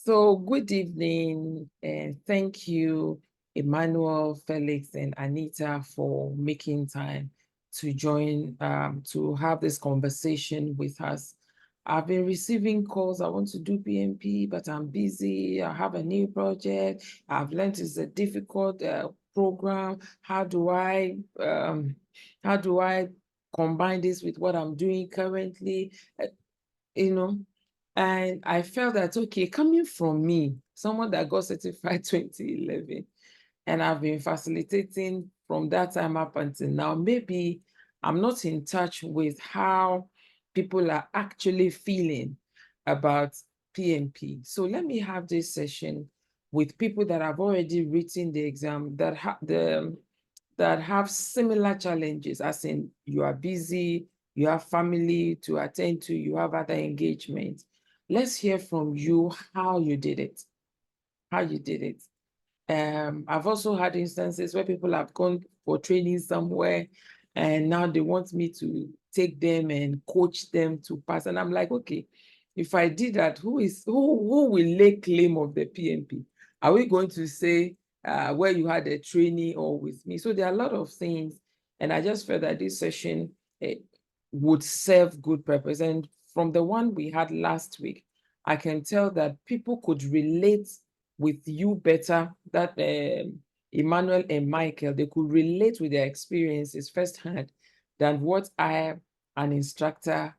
So good evening, and thank you, Emmanuel, Felix, and Anita for making time to join, to have this conversation with us. I've been receiving calls. I want to do PMP, but I'm busy. I have a new project. I've learned it's a difficult program. How do I combine this with what I'm doing currently? You know, and I felt that, okay, coming from me, someone that got certified 2011, and I've been facilitating from that time up until now, maybe I'm not in touch with how people are actually feeling about PMP. So let me have this session with people that have already written the exam, that have similar challenges, as in you are busy, you have family to attend to, you have other engagements. Let's hear from you how you did it. I've also had instances where people have gone for training somewhere and now they want me to take them and coach them to pass. And I'm like, okay, if I did that, who will lay claim of the PMP? Are we going to say where you had a trainee or with me? So there are a lot of things. And I just felt that this session would serve good purpose. And from the one we had last week, I can tell that people could relate with you better, that Emmanuel and Michael, they could relate with their experiences firsthand than what I, an instructor,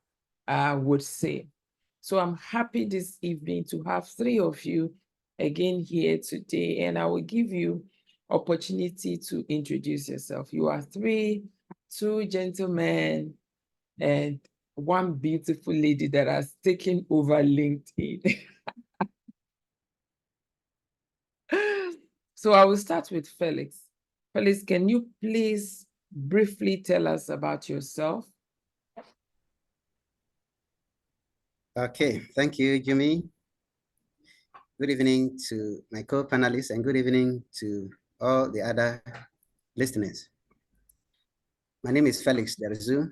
would say. So I'm happy this evening to have three of you again here today, and I will give you opportunity to introduce yourself. You are two gentlemen and one beautiful lady that has taken over LinkedIn. So I will start with Felix. Felix, can you please briefly tell us about yourself? Okay, thank you, Jimmy. Good evening to my co-panelists and good evening to all the other listeners. My name is Felix Derzu.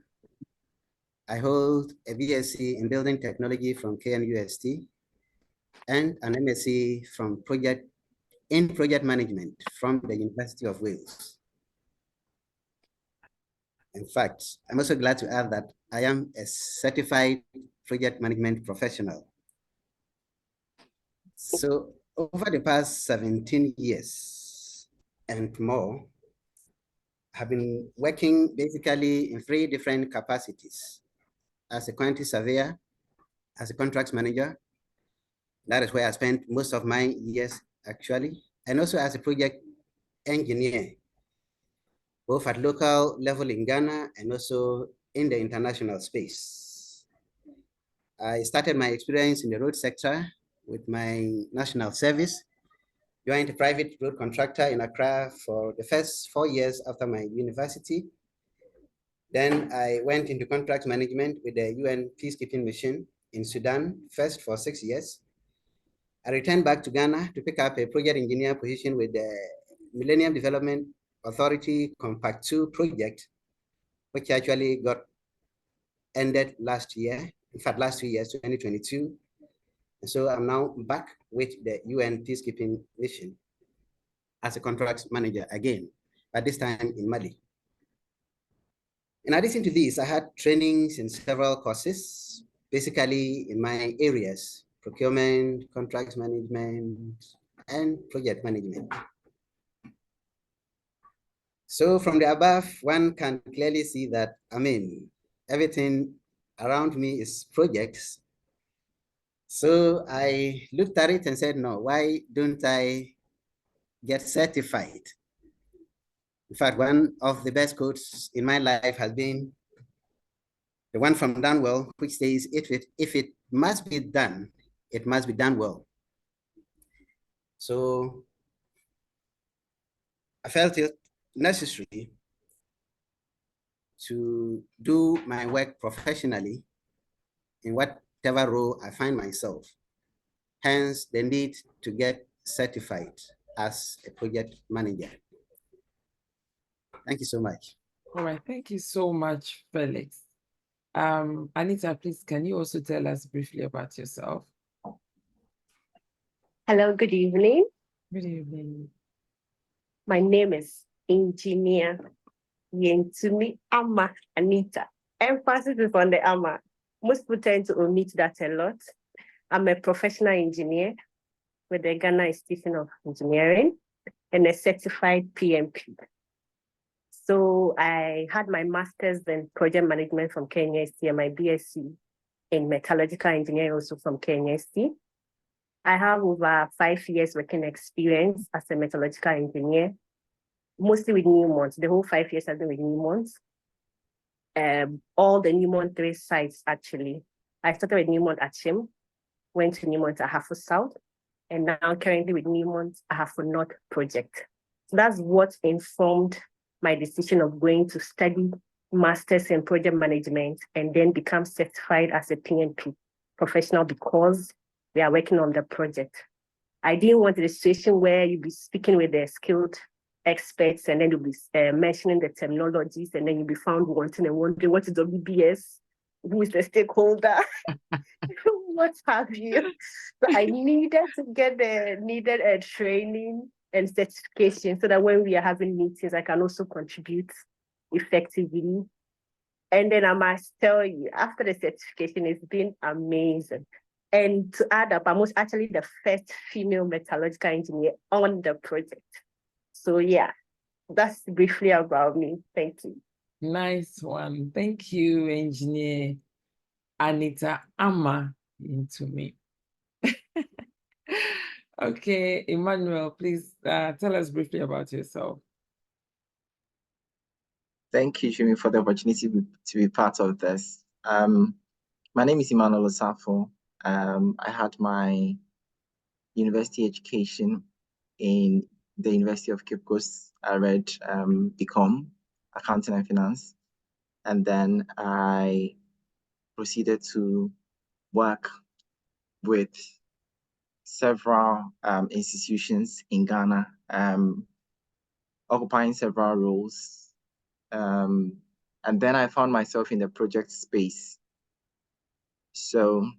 I hold a BSc in Building Technology from KMUST and an MSc from Project Management from the University of Wales. In fact, I'm also glad to add that I am a certified project management professional. So over the past 17 years and more, have been working basically in 3 different capacities: as a quantity surveyor, as a contracts manager. That is where I spent most of my years actually, and also as a project engineer, both at local level in Ghana and also in the international space. I started my experience in the road sector with my national service, joined a private road contractor in Accra for the first 4 years after my university. Then I went into contract management with the UN peacekeeping mission in Sudan, first for 6 years. I returned back to Ghana to pick up a project engineer position with the Millennium Development Authority Compact 2 project, which actually got ended last year, in fact, last 2 years, 2022. And so I'm now back with the UN peacekeeping mission as a contracts manager again, but this time in Mali. In addition to this, I had trainings in several courses, basically in my areas: procurement, contracts management, and project management. So from the above, one can clearly see that, everything around me is projects. So I looked at it and said, no, why don't I get certified? In fact, one of the best quotes in my life has been the one from Danwell, which says, if it must be done, it must be done well. So I felt it necessary to do my work professionally in whatever role I find myself. Hence the need to get certified as a project manager. Thank you so much. All right, thank you so much, Felix. Anita, please, can you also tell us briefly about yourself? Hello, good evening. Good evening. My name is Engineer Yentumi Ama Anita. Emphasis is on the Ama. Most people tend to omit that a lot. I'm a professional engineer with the Ghana Institute of Engineering and a certified PMP. So I had my master's in project management from KNST and my BSc in metallurgical engineering also from KNST. I have over 5 years working experience as a metallurgical engineer, mostly with Newmont. The whole 5 years I've been with Newmont. All the Newmont 3 sites, actually. I started with Newmont at Chim, went to Newmont Ahafo South, and now currently with Newmont Ahafo North project. So that's what informed my decision of going to study masters in project management and then become certified as a PMP professional because we are working on the project. I didn't want the situation where you'll be speaking with the skilled experts and then you'll be mentioning the terminologies and then you'll be found wanting and wondering what is WBS, who is the stakeholder, what have you. So I needed to get the needed training and certification so that when we are having meetings, I can also contribute effectively. And then I must tell you, after the certification, it's been amazing. And to add up, I was actually the first female metallurgical engineer on the project. So yeah, that's briefly about me. Thank you. Nice one. Thank you, Engineer Anita Ama Yentumi. Okay, Emmanuel, please tell us briefly about yourself. Thank you, Shumi, for the opportunity to be part of this. My name is Emmanuel Osafo. I had my university education in the University of Cape Coast. I read BCom, Accounting and Finance, and then I proceeded to work with several institutions in Ghana, occupying several roles. And then I found myself in the project space. So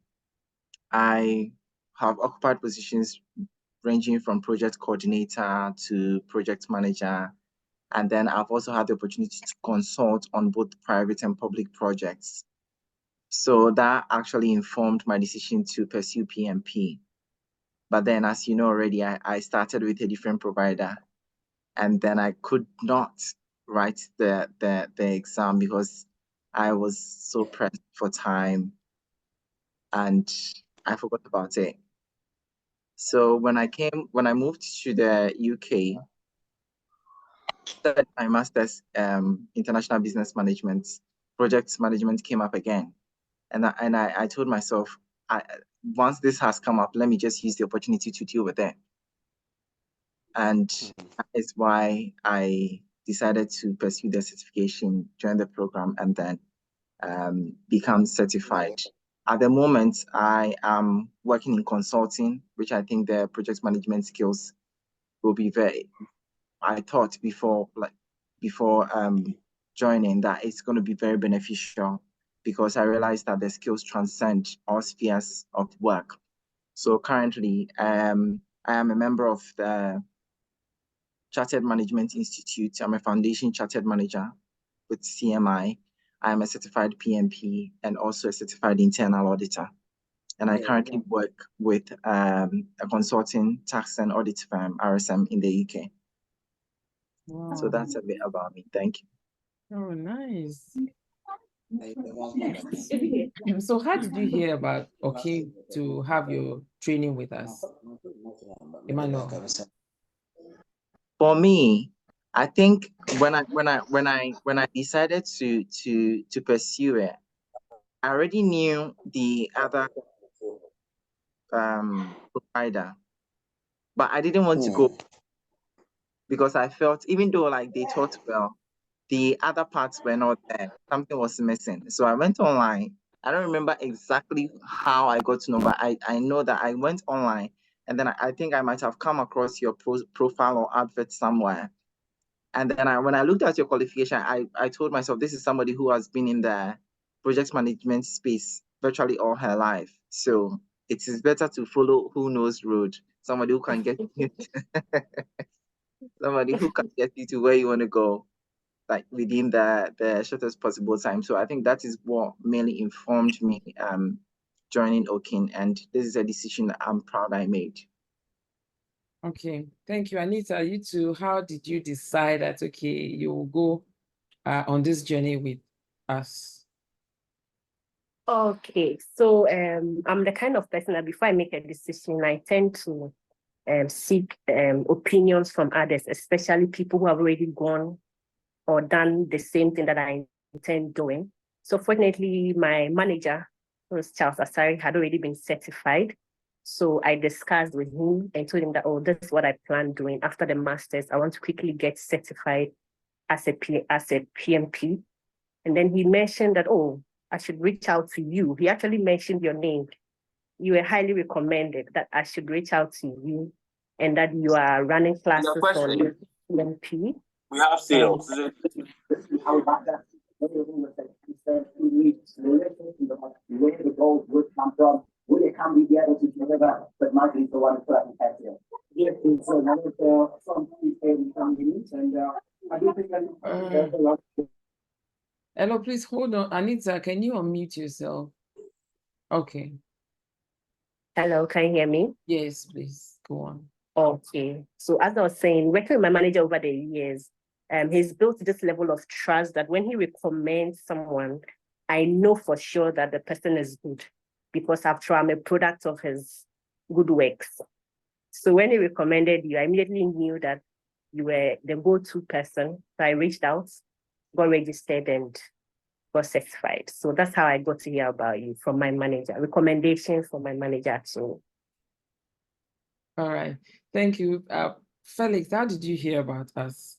I have occupied positions ranging from project coordinator to project manager. And then I've also had the opportunity to consult on both private and public projects. So that actually informed my decision to pursue PMP. But then, as you know already, I started with a different provider. And then I could not write the exam because I was so pressed for time and I forgot about it. So when I moved to the UK, my master's international business management, project management came up again. And I told myself, once this has come up, let me just use the opportunity to deal with it. And that is why I decided to pursue the certification, join the program, and then become certified. At the moment, I am working in consulting, which I think the project management skills will be I thought before joining that it's going to be very beneficial because I realized that the skills transcend all spheres of work. So currently, I am a member of the Chartered Management Institute. I'm a foundation chartered manager with CMI. I am a certified PMP and also a certified internal auditor. And I currently work with a consulting tax and audit firm, RSM, in the UK. Wow. So that's a bit about me. Thank you. Oh, nice. So how did you hear about Okin to have your training with us, Emmanuel? For me, I think when I decided to pursue it, I already knew the other provider, but I didn't want to go because I felt even though like they taught well, the other parts were not there. Something was missing. So I went online. I don't remember exactly how I got to know, but I know that I went online and then I think I might have come across your profile or advert somewhere. And then when I looked at your qualification, I told myself, this is somebody who has been in the project management space virtually all her life. So it is better to follow who knows road, somebody who can get you, somebody who can get you to where you want to go, like within the shortest possible time. So I think that is what mainly informed me joining Okin, and this is a decision that I'm proud I made. Okay, thank you. Anita, you too, how did you decide that, okay, you will go on this journey with us? Okay, so I'm the kind of person that before I make a decision, I tend to seek opinions from others, especially people who have already gone or done the same thing that I intend doing. So fortunately, my manager, who was Charles Asari, had already been certified. So I discussed with him and told him that, oh, this is what I plan doing. After the master's, I want to quickly get certified as a PMP. And then he mentioned that, oh, I should reach out to you. He actually mentioned your name. You were highly recommended that I should reach out to you and that you are running classes on PMP. We have sales. Where the gold would come from, will it come be able to deliver, but Michael is the one who put up the test here. Yes, it's one of the some units, and I do think that Hello, please hold on. Anita, can you unmute yourself? Okay. Hello, can you hear me? Yes, please go on. Okay. So as I was saying, working with my manager over the years, he's built this level of trust that when he recommends someone, I know for sure that the person is good because after I'm a product of his good works. So when he recommended you, I immediately knew that you were the go-to person. So I reached out, got registered, and got certified. So that's how I got to hear about you from my manager, recommendation from my manager too. All right. Thank you. Felix, how did you hear about us?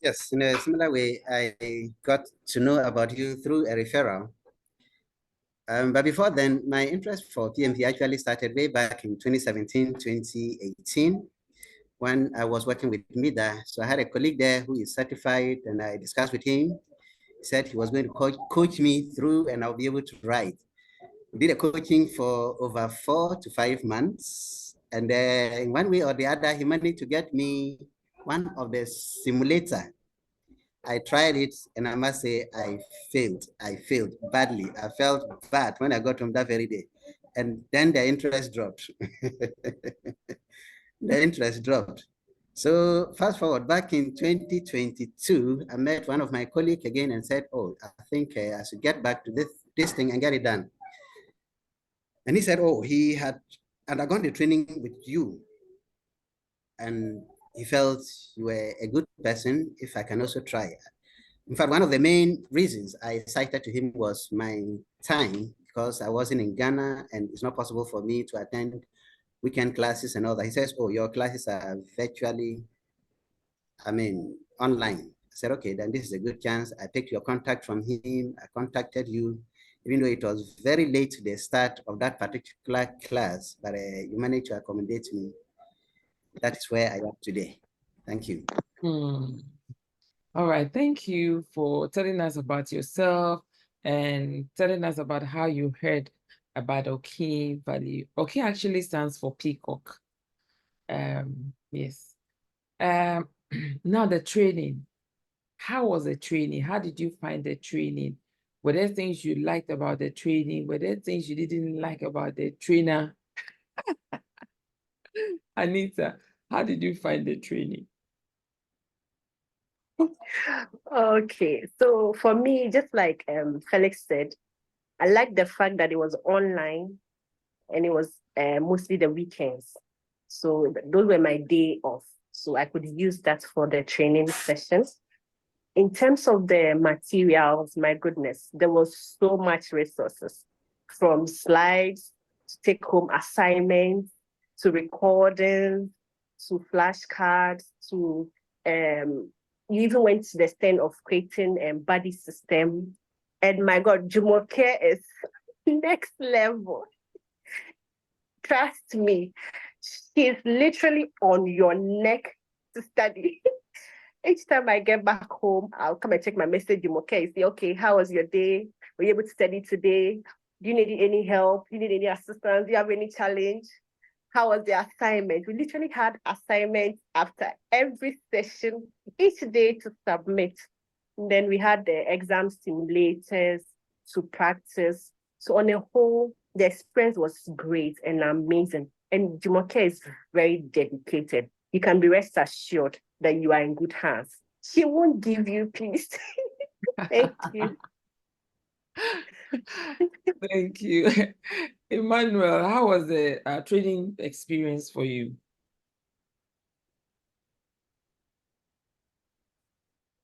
Yes, in a similar way, I got to know about you through a referral. But before then, my interest for PMP actually started way back in 2017, 2018, when I was working with MIDA. So I had a colleague there who is certified, and I discussed with him. He said he was going to coach me through, and I'll be able to ride. We did a coaching for over 4 to 5 months. And in one way or the other, he managed to get me one of the simulator. I tried it, and I must say I failed. I failed badly. I felt bad when I got home that very day. And then the interest dropped. The interest dropped. So fast forward, back in 2022, I met one of my colleagues again and said, oh, I think I should get back to this thing and get it done. And he said, oh, he had undergone the training with you. And he felt you were a good person if I can also try it. In fact, one of the main reasons I cited to him was my time, because I wasn't in Ghana and it's not possible for me to attend weekend classes and all that. He says, oh, your classes are virtually, online. I said, okay, then this is a good chance. I picked your contact from him. I contacted you, even though it was very late to the start of that particular class, but you managed to accommodate me. That is where I am today. Thank you. All right. Thank you for telling us about yourself and telling us about how you heard about Okin value. Okin actually stands for peacock. Yes. Now the training. How was the training? How did you find the training? Were there things you liked about the training? Were there things you didn't like about the trainer? Anita, how did you find the training? Okay, so for me, just like Felix said, I like the fact that it was online and it was mostly the weekends. So those were my day off. So I could use that for the training sessions. In terms of the materials, my goodness, there was so much resources, from slides to take home assignments, to recordings, to flashcards, to you even went to the extent of creating a buddy system. And my God, Jumoke is next level. Trust me, she's literally on your neck to study. Each time I get back home, I'll come and check my message. Jumoke, say, okay, how was your day? Were you able to study today? Do you need any help? Do you need any assistance? Do you have any challenge? How was the assignment? We literally had assignments after every session, each day to submit. And then we had the exam simulators to practice. So on a whole, the experience was great and amazing. And Jumoke is very dedicated. You can be rest assured that you are in good hands. She won't give you peace. Thank you. Thank you. Emmanuel, how was the training experience for you?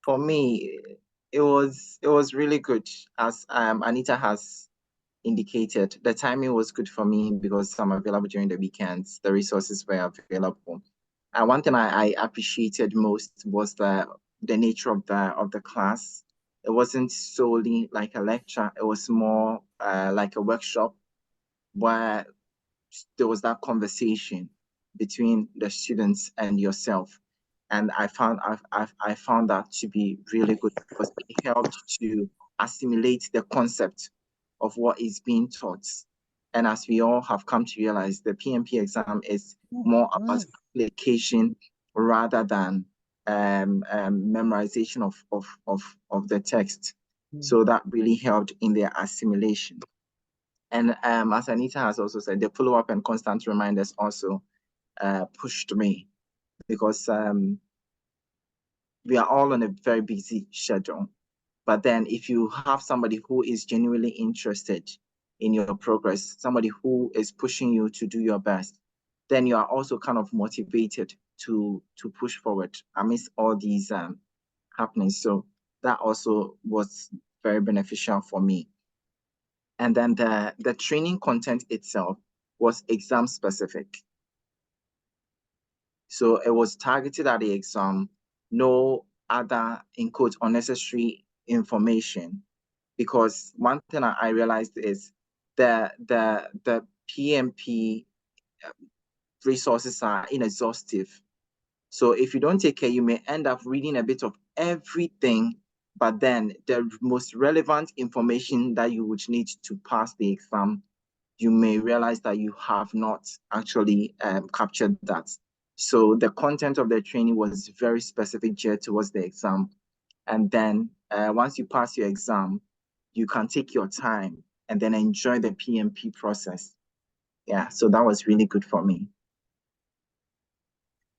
For me, it was really good. As Anita has indicated, the timing was good for me because I'm available during the weekends. The resources were available. And one thing I appreciated most was the nature of the class. It wasn't solely like a lecture. It was more like a workshop where there was that conversation between the students and yourself. And I found that to be really good because it helped to assimilate the concept of what is being taught. And as we all have come to realize, the PMP exam is more about application rather than memorization of the text. So that really helped in their assimilation. And as Anita has also said, the follow-up and constant reminders also pushed me because we are all on a very busy schedule. But then if you have somebody who is genuinely interested in your progress, somebody who is pushing you to do your best, then you are also kind of motivated to push forward amidst all these happenings. So that also was very beneficial for me. And then the training content itself was exam specific. So it was targeted at the exam, no other, in quotes, unnecessary information. Because one thing I realized is the PMP resources are inexhaustive. So if you don't take care, you may end up reading a bit of everything, but then the most relevant information that you would need to pass the exam, you may realize that you have not actually captured that. So the content of the training was very specific geared towards the exam. And then once you pass your exam, you can take your time and then enjoy the PMP process. Yeah, so that was really good for me.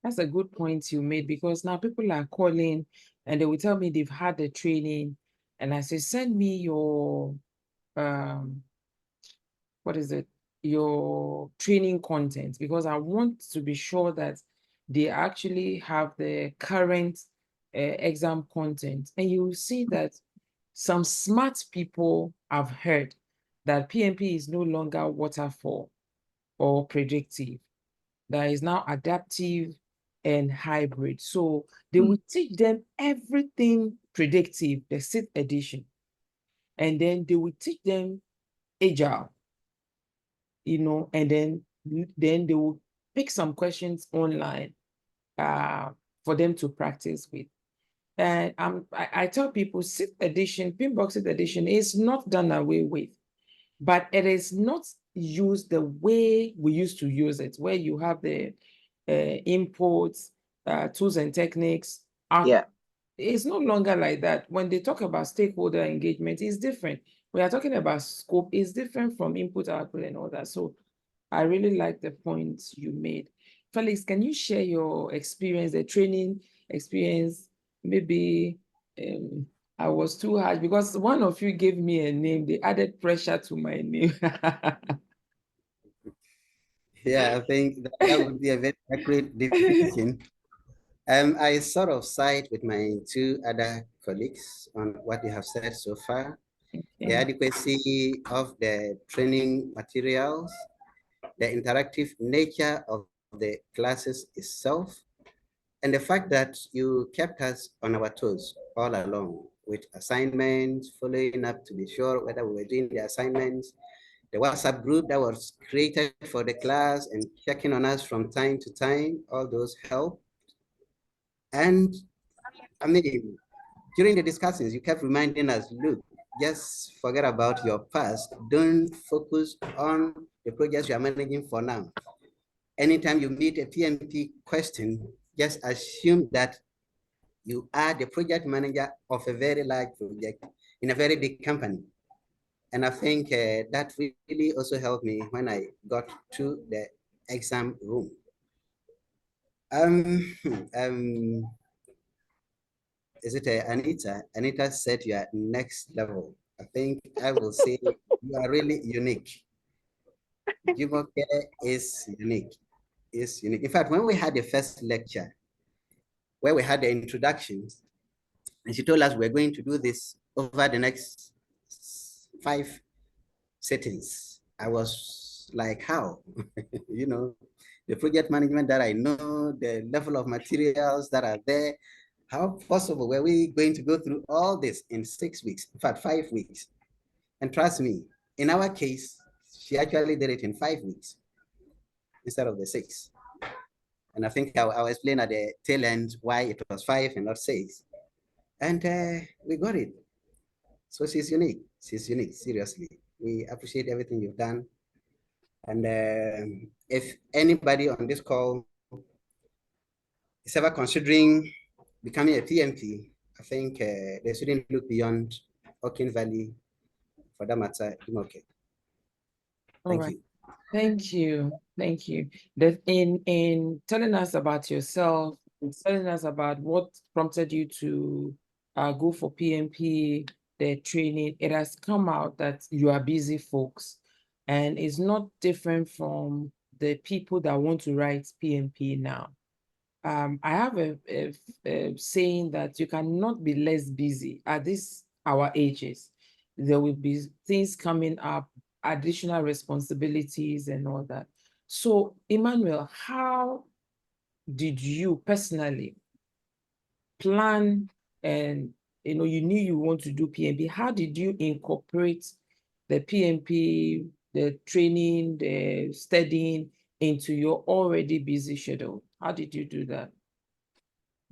That's a good point you made, because now people are calling and they will tell me they've had the training, and I say, send me your what is it, your training content, because I want to be sure that they actually have the current exam content. And you will see that some smart people have heard that PMP is no longer waterfall or predictive, that is now adaptive and hybrid. So they will teach them everything predictive, the 6th edition, and then they will teach them agile, and then they will pick some questions online for them to practice with. And I tell people 6th edition, Pinbox 6th edition is not done away with, but it is not used the way we used to use it, where you have the inputs, tools and techniques. Yeah. It's no longer like that. When they talk about stakeholder engagement, it's different. We are talking about scope, it's different from input, output, and all that. So I really like the points you made. Felix, can you share your experience, the training experience? Maybe I was too harsh because one of you gave me a name. They added pressure to my name. Yeah, I think that would be a very accurate definition. I sort of side with my two other colleagues on what they have said so far. The adequacy of the training materials, the interactive nature of the classes itself, and the fact that you kept us on our toes all along with assignments, following up to be sure whether we were doing the assignments, the WhatsApp group that was created for the class and checking on us from time to time, all those help. And I mean, during the discussions, you kept reminding us, look, just forget about your past. Don't focus on the projects you are managing for now. Anytime you meet a PMP question, just assume that you are the project manager of a very large project in a very big company. And I think that really also helped me when I got to the exam room. Um, um, is it Anita? Anita said you are next level. I think I will say you are really unique. Jumoke is unique. Is unique. In fact, when we had the first lecture, where we had the introductions, and she told us we're going to do this over the next 5 settings, I was like, how? You know, the project management that I know, the level of materials that are there, how possible were we going to go through all this in 6 weeks, in fact, 5 weeks? And trust me, in our case, she actually did it in 5 weeks instead of the 6. And I think I'll explain at the tail end why it was 5 and not 6. And we got it. So she's unique. She's unique, seriously. We appreciate everything you've done. And if anybody on this call is ever considering becoming a PMP, I think they shouldn't look beyond Okin Valley, for that matter. Okay. Thank you. Thank you. Thank you. That in telling us about yourself, telling us about what prompted you to go for PMP, the training, it has come out that you are busy folks. And it's not different from the people that want to write PMP now. I have a saying that you cannot be less busy at this our ages. There will be things coming up, additional responsibilities and all that. So, Emmanuel, how did you personally plan, and you knew you want to do PMP? How did you incorporate the PMP, the training, the studying into your already busy schedule? How did you do that?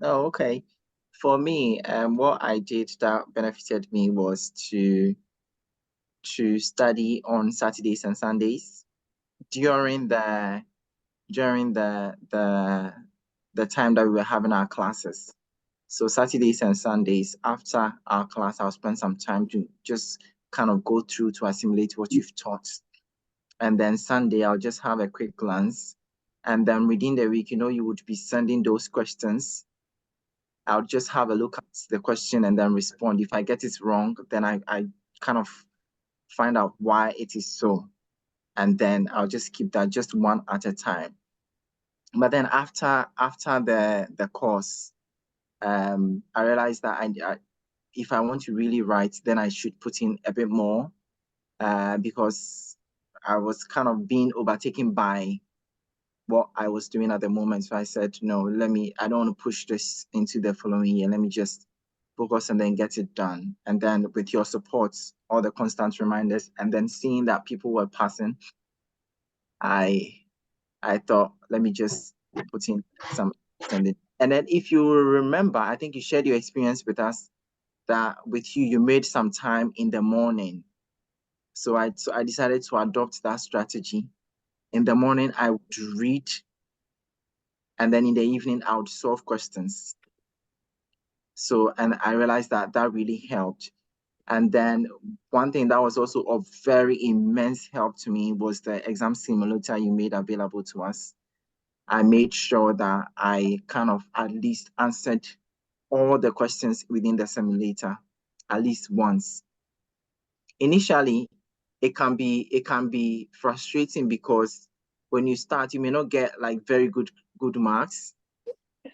Oh, okay. For me, what I did that benefited me was to study on Saturdays and Sundays during the time that we were having our classes. So Saturdays and Sundays after our class, I'll spend some time to just kind of go through to assimilate what you've taught. And then Sunday, I'll just have a quick glance. And then within the week, you would be sending those questions. I'll just have a look at the question and then respond. If I get it wrong, then I kind of find out why it is so. And then I'll just keep that just one at a time. But then after the course, I realized that if I want to really write, then I should put in a bit more because I was kind of being overtaken by what I was doing at the moment. So I said, no, I don't want to push this into the following year. Let me just focus and then get it done. And then with your support, all the constant reminders, and then seeing that people were passing, I thought, let me just put in some extended. And then if you remember, I think you shared your experience with us that with you made some time in the morning. So I decided to adopt that strategy. In the morning, I would read, and then in the evening, I would solve questions. So, and I realized that really helped. And then one thing that was also of very immense help to me was the exam simulator you made available to us. I made sure that I kind of at least answered all the questions within the simulator at least once. Initially, it can be frustrating because when you start, you may not get like very good marks,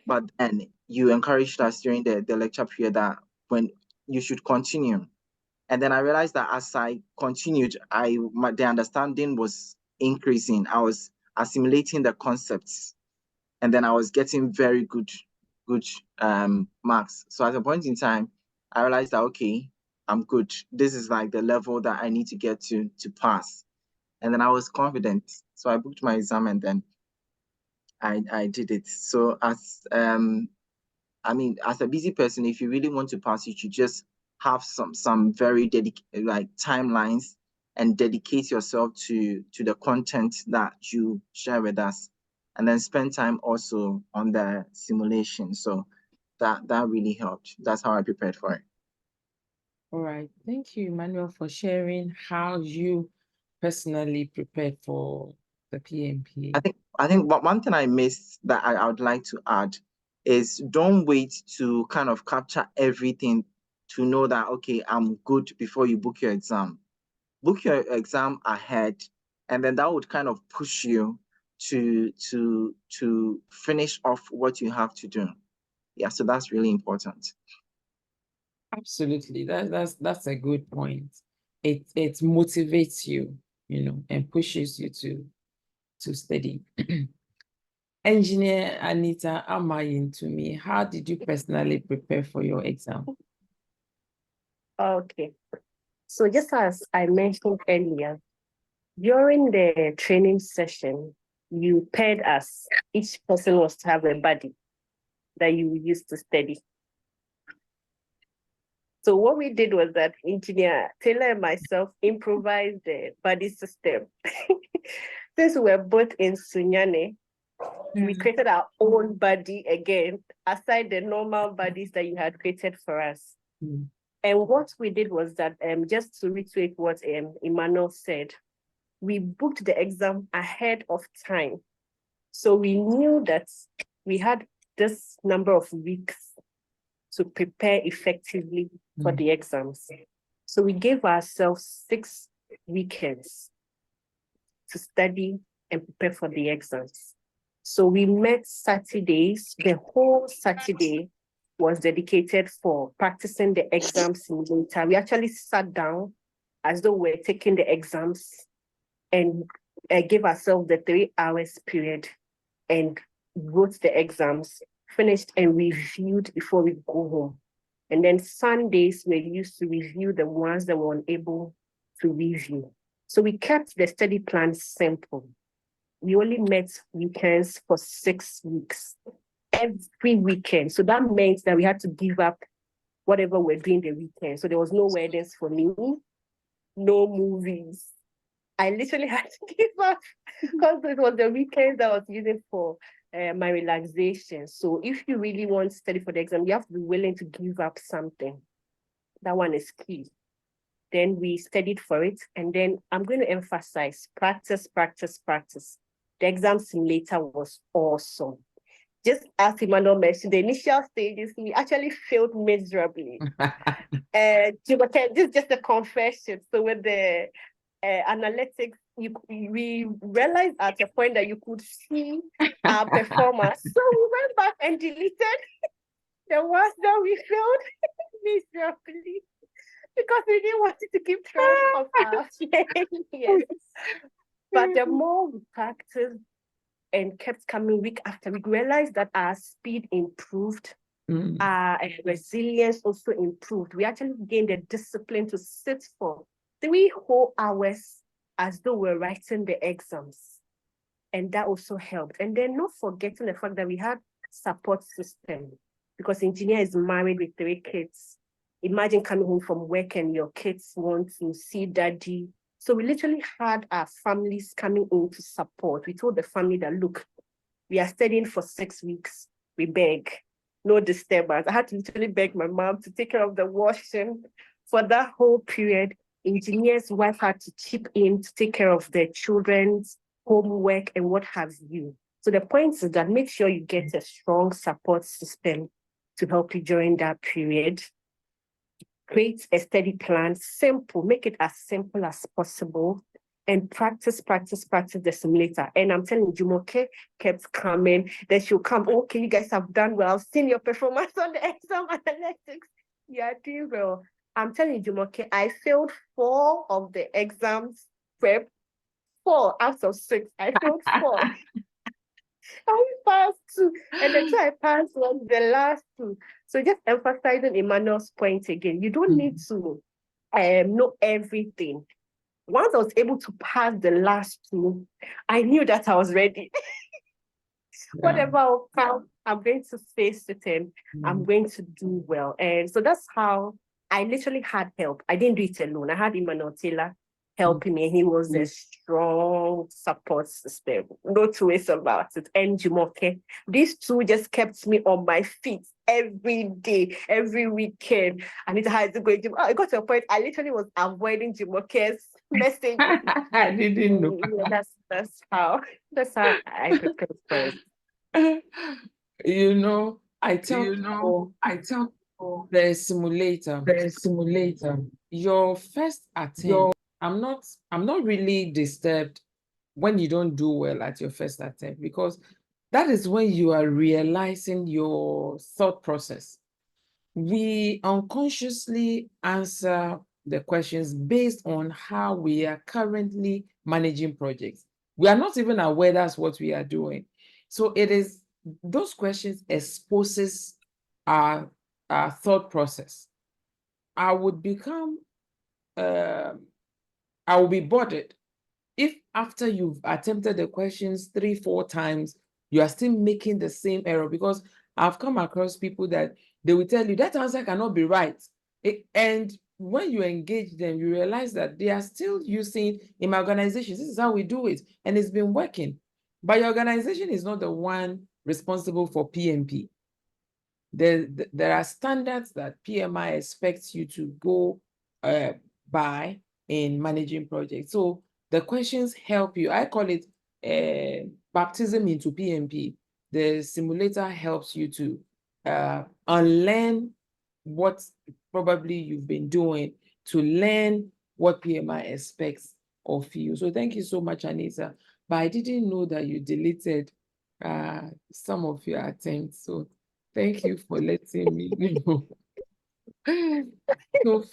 but then you encouraged us during the lecture period that when you should continue. And then I realized that as I continued, the understanding was increasing. I was assimilating the concepts, and then I was getting very good marks. So at a point in time, I realized that, okay, I'm good. This is like the level that I need to get to pass. And then I was confident. So I booked my exam and then I did it. So as a busy person, if you really want to pass, you should just have some very like timelines and dedicate yourself to the content that you share with us, and then spend time also on the simulation. So that really helped. That's how I prepared for it. All right. Thank you, Emmanuel, for sharing how you personally prepared for the PMP. I think one thing I missed that I would like to add is don't wait to kind of capture everything to know that, okay, I'm good before you book your exam. Book your exam ahead, and then that would kind of push you to finish off what you have to do. Yeah, so that's really important. Absolutely. That's a good point. It motivates you, and pushes you to study. Engineer Anita Amayin, to me, how did you personally prepare for your exam? Okay. So just as I mentioned earlier, during the training session, you paired us. Each person was to have a buddy that you used to study. So what we did was that Engineer Taylor and myself improvised the buddy system. Since we were both in Sunyane, we created our own buddy again, aside the normal buddies that you had created for us. And what we did was that, just to reiterate what Emmanuel said, we booked the exam ahead of time. So we knew that we had this number of weeks to prepare effectively for the exams. So we gave ourselves 6 weekends to study and prepare for the exams. So we met Saturdays. The whole Saturday was dedicated for practicing the exam simulator. We actually sat down as though we're taking the exams and gave ourselves the 3 hours period and wrote the exams, finished and reviewed before we go home. And then Sundays, we used to review the ones that were unable to review. So we kept the study plan simple. We only met weekends for 6 weeks, every weekend. So that meant that we had to give up whatever we're doing the weekend. So there was no weddings for me, no movies. I literally had to give up because it was the weekends I was using for my relaxation. So if you really want to study for the exam, you have to be willing to give up something. That one is key. Then we studied for it. And then I'm going to emphasize practice, practice, practice. The exam simulator was awesome. Just as Emmanuel mentioned, the initial stages, we actually failed miserably. This is just a confession. So with the analytics, we realized at a point that you could see our performance. So we went back and deleted the ones that we failed miserably because we didn't want to keep track of our failures. But the more we practiced and kept coming week after week, we realized that our speed improved, our resilience also improved. We actually gained the discipline to sit for 3 whole hours as though we're writing the exams. And that also helped. And then not forgetting the fact that we had support system, because engineer is married with 3 kids. Imagine coming home from work and your kids want to see daddy. So we literally had our families coming in to support. We told the family that, look, we are studying for 6 weeks. We beg, no disturbance. I had to literally beg my mom to take care of the washing for that whole period. Engineer's wife had to chip in to take care of their children's homework and what have you. So the point is that make sure you get a strong support system to help you during that period. Create a study plan, simple, make it as simple as possible, and practice, practice, practice the simulator. And I'm telling you, Jumoke kept coming. Then she'll come, okay, you guys have done well. I've seen your performance on the exam analytics. You are doing well. I'm telling you, Jumoke, I failed 4 of the exams prep. 4 out of 6. I failed 4. I passed 2. And the 2 I passed was the last 2. So just emphasizing Emmanuel's point again, you don't need to know everything. Once I was able to pass the last 2, I knew that I was ready. Whatever will come, I'm going to face it and I'm going to do well. And so that's how I literally had help. I didn't do it alone. I had Emmanuel Taylor helping me. He was a strong support system. No two ways about it. And Jumoke. These two just kept me on my feet every day, every weekend. Anita had to go. I got to a point, I literally was avoiding Jumoke's message. I didn't know. Yeah, that's how I prepared for it. You know, I tell people the simulator, your first attempt, I'm not really disturbed when you don't do well at your first attempt, because that is when you are realizing your thought process. We unconsciously answer the questions based on how we are currently managing projects. We are not even aware that's what we are doing. So it is, those questions exposes our thought process. I would become, I will be bothered if after you've attempted the questions 3-4 times, you are still making the same error, because I've come across people that they will tell you that answer cannot be right. And when you engage them, you realize that they are still using, in my organization, this is how we do it, and it's been working. But your organization is not the one responsible for PMP. There are standards that PMI expects you to go by in managing projects. So the questions help you. I call it baptism into PMP. The simulator helps you to unlearn what probably you've been doing to learn what PMI expects of you. So thank you so much, Anita. But I didn't know that you deleted some of your attempts. So thank you for letting me know. So,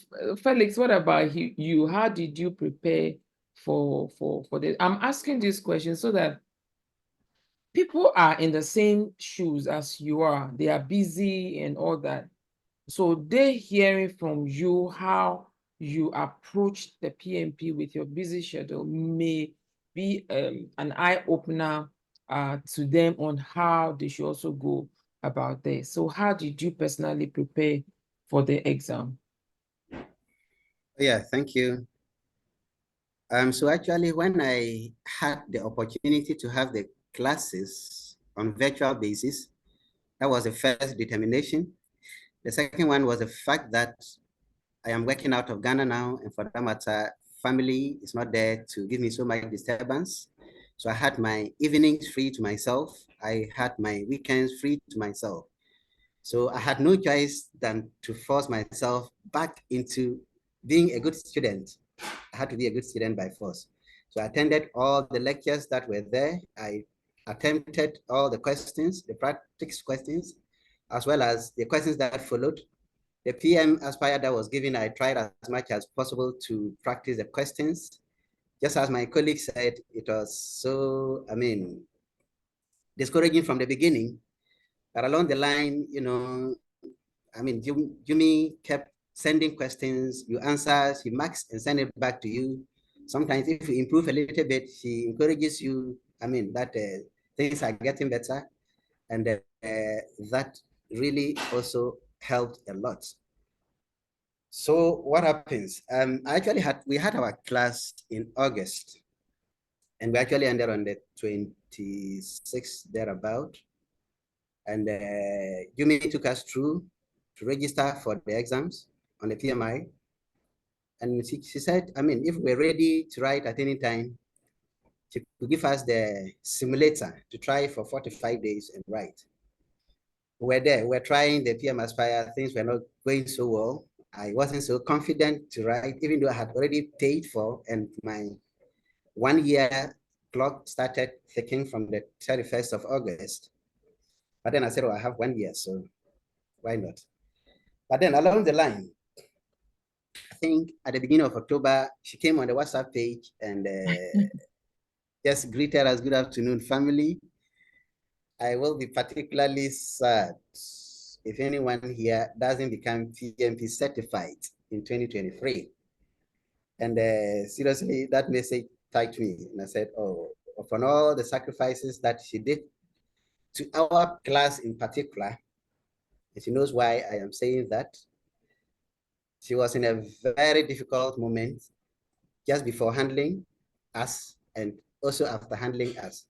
Felix, what about you? How did you prepare for this? I'm asking this question so that people are in the same shoes as you are. They are busy and all that. So they're hearing from you how you approach the PMP with your busy schedule may be an eye-opener to them on how they should also go about this. So how did you personally prepare for the exam? Yeah, thank you. So actually, when I had the opportunity to have the classes on virtual basis, that was the first determination. The second one was the fact that I am working out of Ghana now, and for that matter, family is not there to give me so much disturbance. So I had my evenings free to myself. I had my weekends free to myself. So I had no choice than to force myself back into being a good student. I had to be a good student by force. So I attended all the lectures that were there. I attempted all the questions, the practice questions, as well as the questions that followed. The PM aspire that was given, I tried as much as possible to practice the questions. Just as my colleague said, it was so, discouraging from the beginning. But along the line, Jimmy kept sending questions, you answer, she marks and send it back to you. Sometimes if you improve a little bit, she encourages you, that things are getting better. And that really also helped a lot. So what happens? We had our class in August, and we actually ended on the 26th thereabout. And Yumi took us through to register for the exams on the PMI. And she said, if we're ready to write at any time, she could give us the simulator to try for 45 days and write. We're there, we're trying the PM Aspire, things were not going so well. I wasn't so confident to write, even though I had already paid for, and my 1 year clock started ticking from the 31st of August. But then I said, oh, I have 1 year, so why not? But then along the line, I think at the beginning of October, she came on the WhatsApp page and just greeted us, good afternoon, family. I will be particularly sad if anyone here doesn't become PMP certified in 2023. And seriously, that message touched me. And I said, oh, upon all the sacrifices that she did to our class in particular, and she knows why I am saying that. She was in a very difficult moment just before handling us and also after handling us.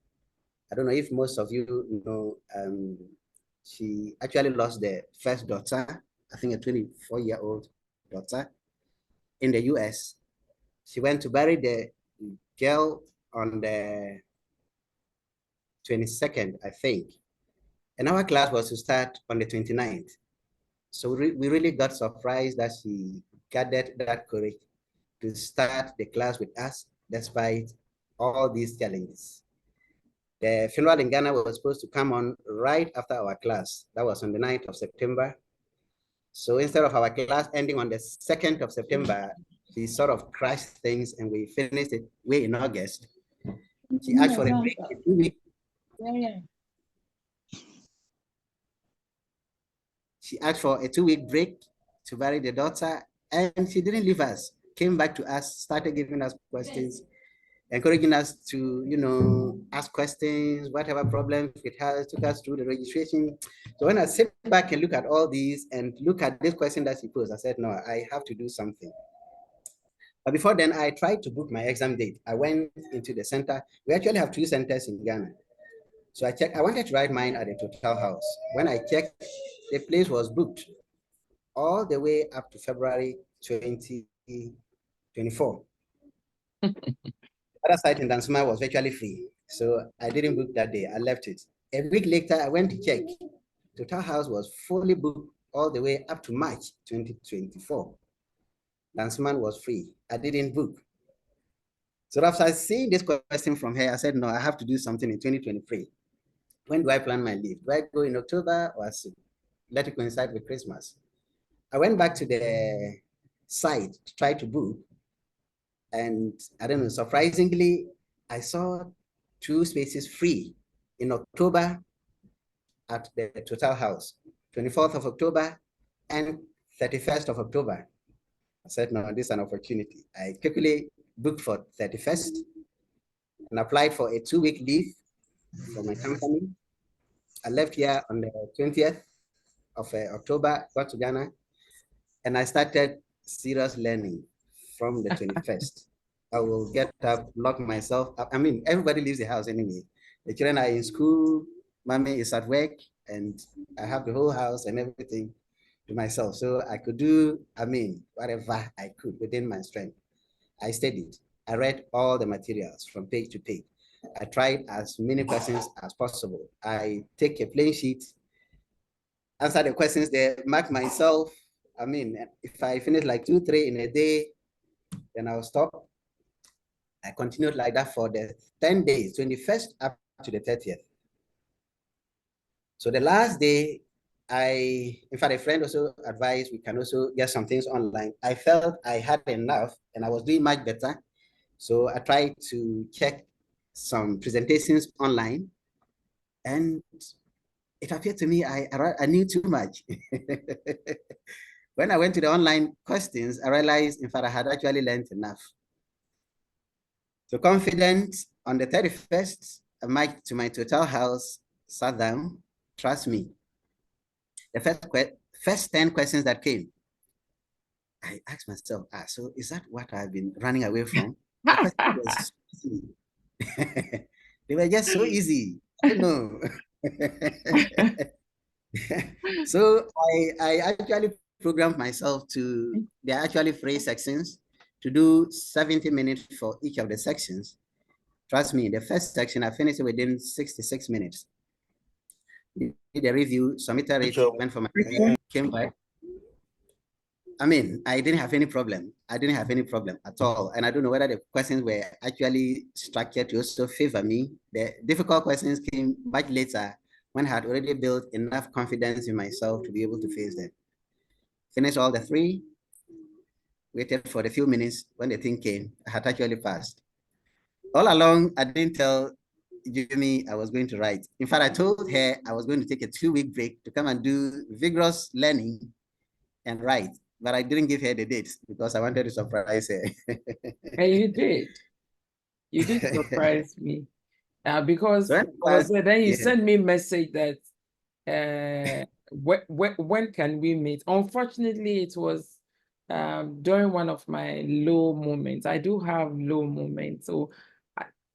I don't know if most of you know, she actually lost their first daughter, I think a 24-year-old daughter in the US. She went to bury the girl on the 22nd, I think. And our class was to start on the 29th. So we really got surprised that she gathered that courage to start the class with us despite all these challenges. The funeral in Ghana was supposed to come on right after our class. That was on the 9th of September. So instead of our class ending on the 2nd of September, she sort of crashed things and we finished it way in August. She asked for a break in 2 weeks. She asked for a 2-week break to bury the daughter, and she didn't leave us. Came back to us, started giving us questions, encouraging us to, you know, ask questions, whatever problems it has, took us through the registration. So when I sit back and look at all these and look at this question that she posed, I said, no, I have to do something. But before then, I tried to book my exam date. I went into the center. We actually have 2 centers in Ghana. So I checked, I wanted to write mine at the Total House. When I checked, the place was booked all the way up to February 2024. The other site in Dansuma was virtually free. So I didn't book that day, I left it. A week later, I went to check. Total House was fully booked all the way up to March 2024. Dansuma was free, I didn't book. So after seeing this question from her, I said, no, I have to do something in 2023. When do I plan my leave? Do I go in October or let it coincide with Christmas? I went back to the site to try to book. And I don't know, surprisingly, I saw 2 spaces free in October at the Total House, 24th of October and 31st of October. I said, no, this is an opportunity. I quickly booked for 31st and applied for a 2-week leave for my company. I left here on the 20th of October, got to Ghana, and I started serious learning from the 21st. I will get up, lock myself up. I mean, everybody leaves the house anyway. The children are in school, mommy is at work, and I have the whole house and everything to myself. So I could do, I mean, whatever I could within my strength. I studied. I read all the materials from page to page. I tried as many questions as possible. I take a plain sheet, answer the questions there, mark myself. I mean, if I finish like 2, 3 in a day, then I'll stop. I continued like that for the 10 days, 21st up to the 30th. So the last day, in fact, a friend also advised we can also get some things online. I felt I had enough and I was doing much better. So I tried to check some presentations online, and it appeared to me I knew too much. When I went to the online questions, I realized, in fact, I had actually learned enough. So confident, on the 31st, I marched to my Total House, sat down, trust me. The first 10 questions that came, I asked myself, so is that what I've been running away from? The questions were so easy. They were just so easy. I don't know. So I actually programmed myself to, there are actually 3 sections, to do 70 minutes for each of the sections. Trust me, the first section, I finished it within 66 minutes. Did a review, submitted it, went for my review, came back. I mean, I didn't have any problem. I didn't have any problem at all. And I don't know whether the questions were actually structured to also favor me. The difficult questions came much later when I had already built enough confidence in myself to be able to face them. Finished all the 3, waited for the few minutes. When the thing came, I had actually passed. All along, I didn't tell Jimmy I was going to write. In fact, I told her I was going to take a 2-week break to come and do vigorous learning and write. But I didn't give her the dates because I wanted to surprise her. And you did. You did surprise me. Because then you sent me a message that when can we meet? Unfortunately, it was during one of my low moments. I do have low moments. So,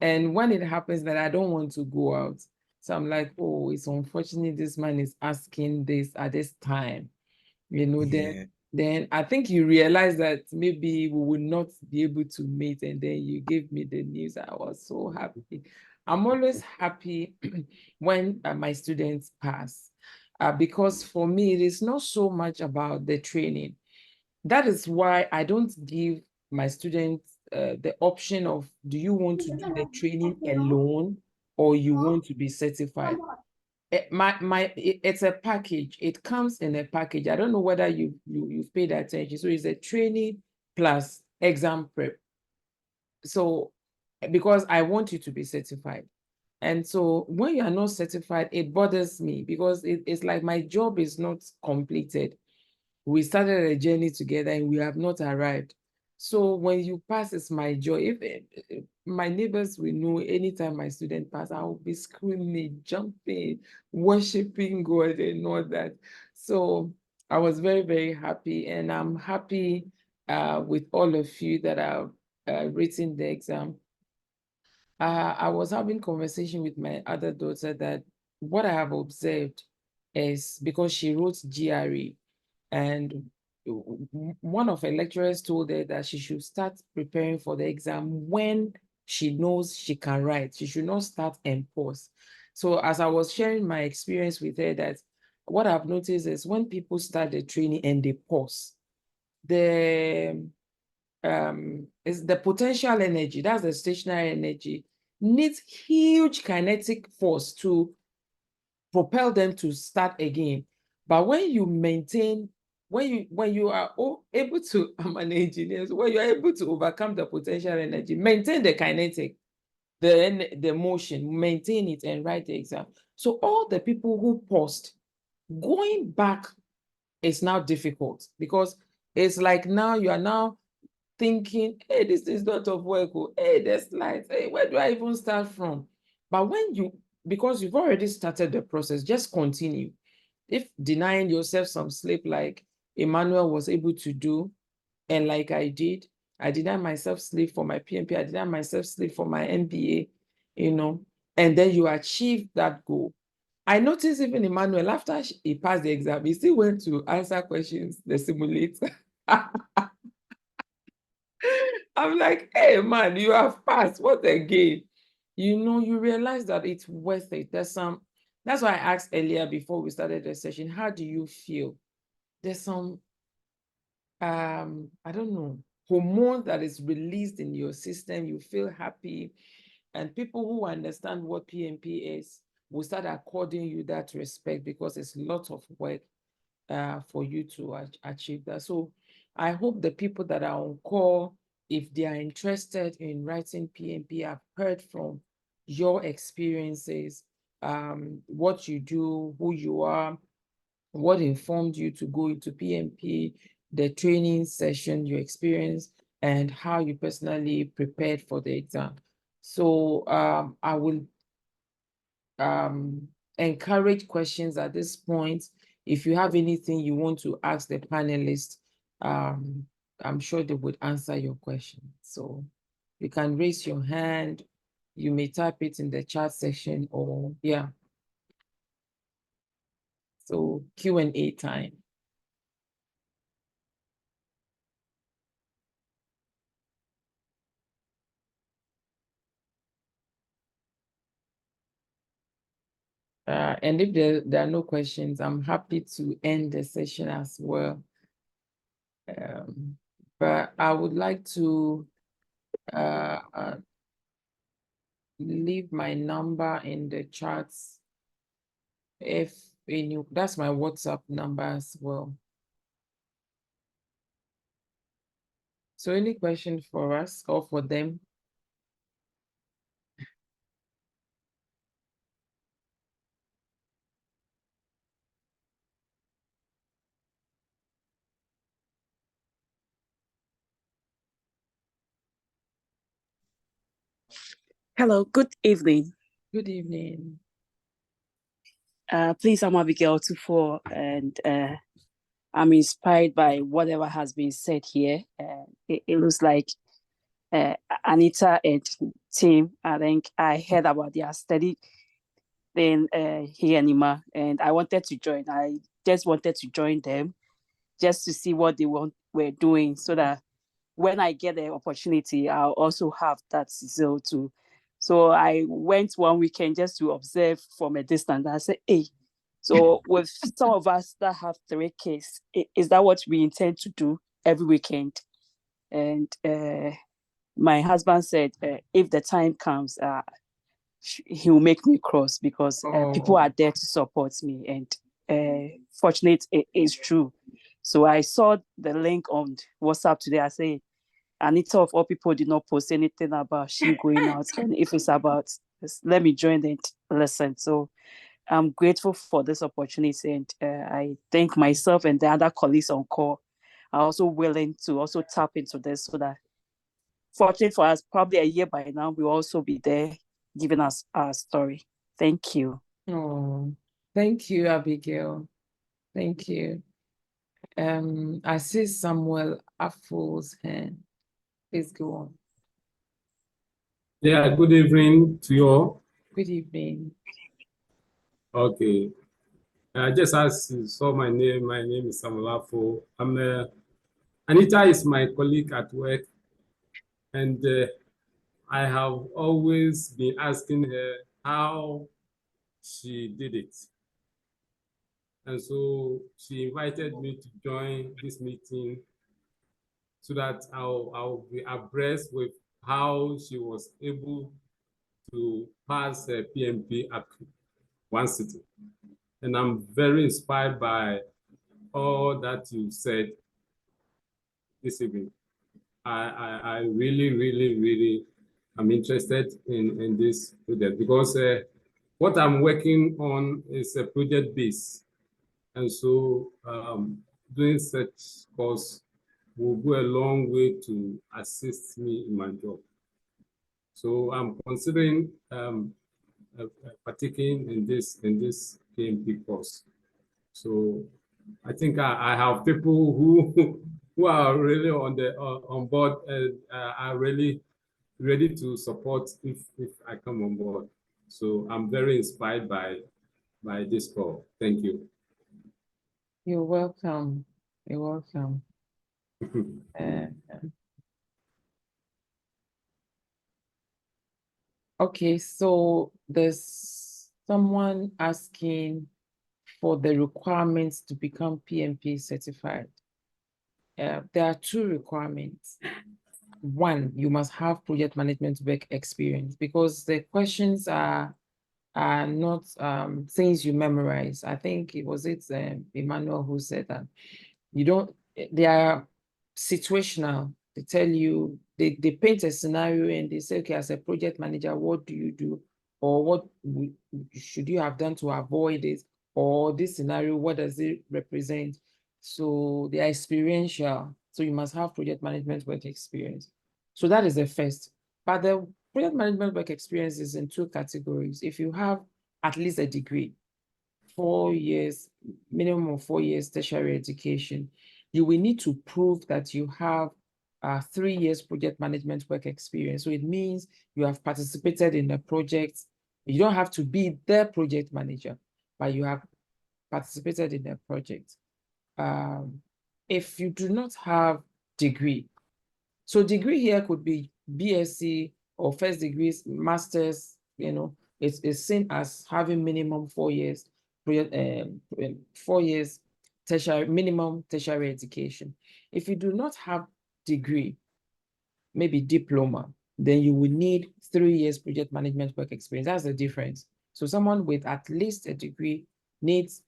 and when it happens that I don't want to go out, so I'm like, oh, it's unfortunate this man is asking this at this time. Yeah. Then I think you realize that maybe we will not be able to meet, and then you gave me the news. I was so happy. I'm always happy when my students pass, because for me, it is not so much about the training. That is why I don't give my students the option of, do you want to do the training alone or you want to be certified? It's a package. It comes in a package. I don't know whether you've paid attention. So it's a training plus exam prep. So because I want you to be certified. And so when you are not certified, it bothers me because it's like my job is not completed. We started a journey together and we have not arrived. So when you pass, it's my joy. If my neighbors will know, anytime my student pass, I will be screaming, jumping, worshiping God and all that. So I was very, very happy, and I'm happy with all of you that have written the exam. I was having conversation with my other daughter that what I have observed is, because she wrote GRE, and one of her lecturers told her that she should start preparing for the exam when she knows she can write. She should not start and pause. So as I was sharing my experience with her, that what I've noticed is when people start the training and they pause, the is the potential energy, that's the stationary energy, needs huge kinetic force to propel them to start again. But when you maintain, when you are able to, I'm an engineer, so when you're able to overcome the potential energy, maintain the kinetic, the motion, maintain it and write the exam. So all the people who paused, going back is now difficult, because it's like now you are now thinking, hey, this is not of work, oh, hey, there's light, hey, where do I even start from? But because you've already started the process, just continue. If denying yourself some sleep, like Emmanuel was able to do, and like I denied myself sleep for my PMP, I denied myself sleep for my MBA, and then you achieve that goal. I noticed even Emmanuel, after he passed the exam, he still went to answer questions, the simulator. I'm like, hey, man, you have passed. What again? You realize that it's worth it. That's why I asked earlier before we started the session, how do you feel? There's some, I don't know, hormone that is released in your system. You feel happy. And people who understand what PMP is will start according you that respect, because it's a lot of work for you to achieve that. So I hope the people that are on call, if they are interested in writing PMP, have heard from your experiences, what you do, who you are, what informed you to go into PMP, the training session you experienced, and how you personally prepared for the exam. So I will encourage questions at this point. If you have anything you want to ask the panelists, I'm sure they would answer your question. So you can raise your hand. You may type it in the chat section, or yeah. So Q&A time. And if there are no questions, I'm happy to end the session as well. But I would like to leave my number in the chats. That's my WhatsApp number as well. So any question for us or for them? Hello, good evening. Good evening. Please, I'm Abigail Tufo, and I'm inspired by whatever has been said here. It looks like Anita and team, I think I heard about their study then here in Nima, and I wanted to join. I just wanted to join them just to see what they were doing so that when I get the opportunity, I'll also have that zeal too. So I went one weekend just to observe from a distance. I said, hey, so with some of us that have 3 kids, is that what we intend to do every weekend? And my husband said, if the time comes, he will make me cross because people are there to support me. And fortunately, it is true. So I saw the link on WhatsApp today. I say, Anita, of all people, did not post anything about she going out. And if it's about, let me join and listen. So I'm grateful for this opportunity. And I thank myself and the other colleagues on call are also willing to also tap into this so that, fortunately for us, probably a year by now, we'll also be there giving us our story. Thank you. Oh, thank you, Abigail. Thank you. I see Samuel Affo's hand. Please go on. Yeah, good evening to you all. Good evening. Okay. Just as you saw my name is Samuel Afo. Anita is my colleague at work, and I have always been asking her how she did it. And so she invited me to join this meeting so that I'll be abreast with how she was able to pass her PMP at one sitting. And I'm very inspired by all that you said this evening. I really am interested in this project because what I'm working on is a project base. And so doing such course will go a long way to assist me in my job. So I'm considering partaking in this PMP course. So I think I have people who are really on board and are really ready to support if I come on board. So I'm very inspired by this call. Thank you. You're welcome. You're welcome. Okay, so there's someone asking for the requirements to become PMP certified. There are 2 requirements. One, you must have project management work experience because the questions are not things you memorize. I think it was Emmanuel who said that they are situational. They tell you, they paint a scenario and they say, okay, as a project manager, what do you do? Or what should you have done to avoid it? Or this scenario, what does it represent? So they are experiential. So you must have project management work experience. So that is the first. But the project management work experience is in 2 categories. If you have at least a degree, 4 years, minimum of 4 years tertiary education, you will need to prove that you have 3 years project management work experience. So it means you have participated in a project. You don't have to be the project manager, but you have participated in a project. If you do not have degree, so degree here could be BSc or first degrees, masters, it's seen as having minimum 4 years, 4 years minimum tertiary education. If you do not have degree, maybe diploma, then you will need 3 years project management work experience. That's the difference. So someone with at least a degree needs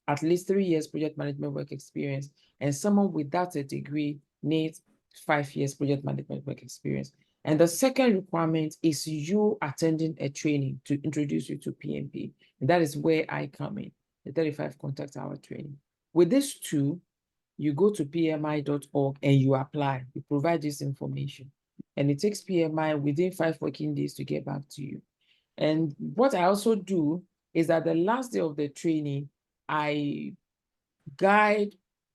at least 3 years project management work experience, and someone without a degree needs 5 years project management work experience. And the second requirement is you attending a training to introduce you to PMP. And that is where I come in, the 35 contact hour training. With these 2, you go to pmi.org and you apply. You provide this information. And it takes PMI within 5 working days to get back to you. And what I also do is that the last day of the training, I guide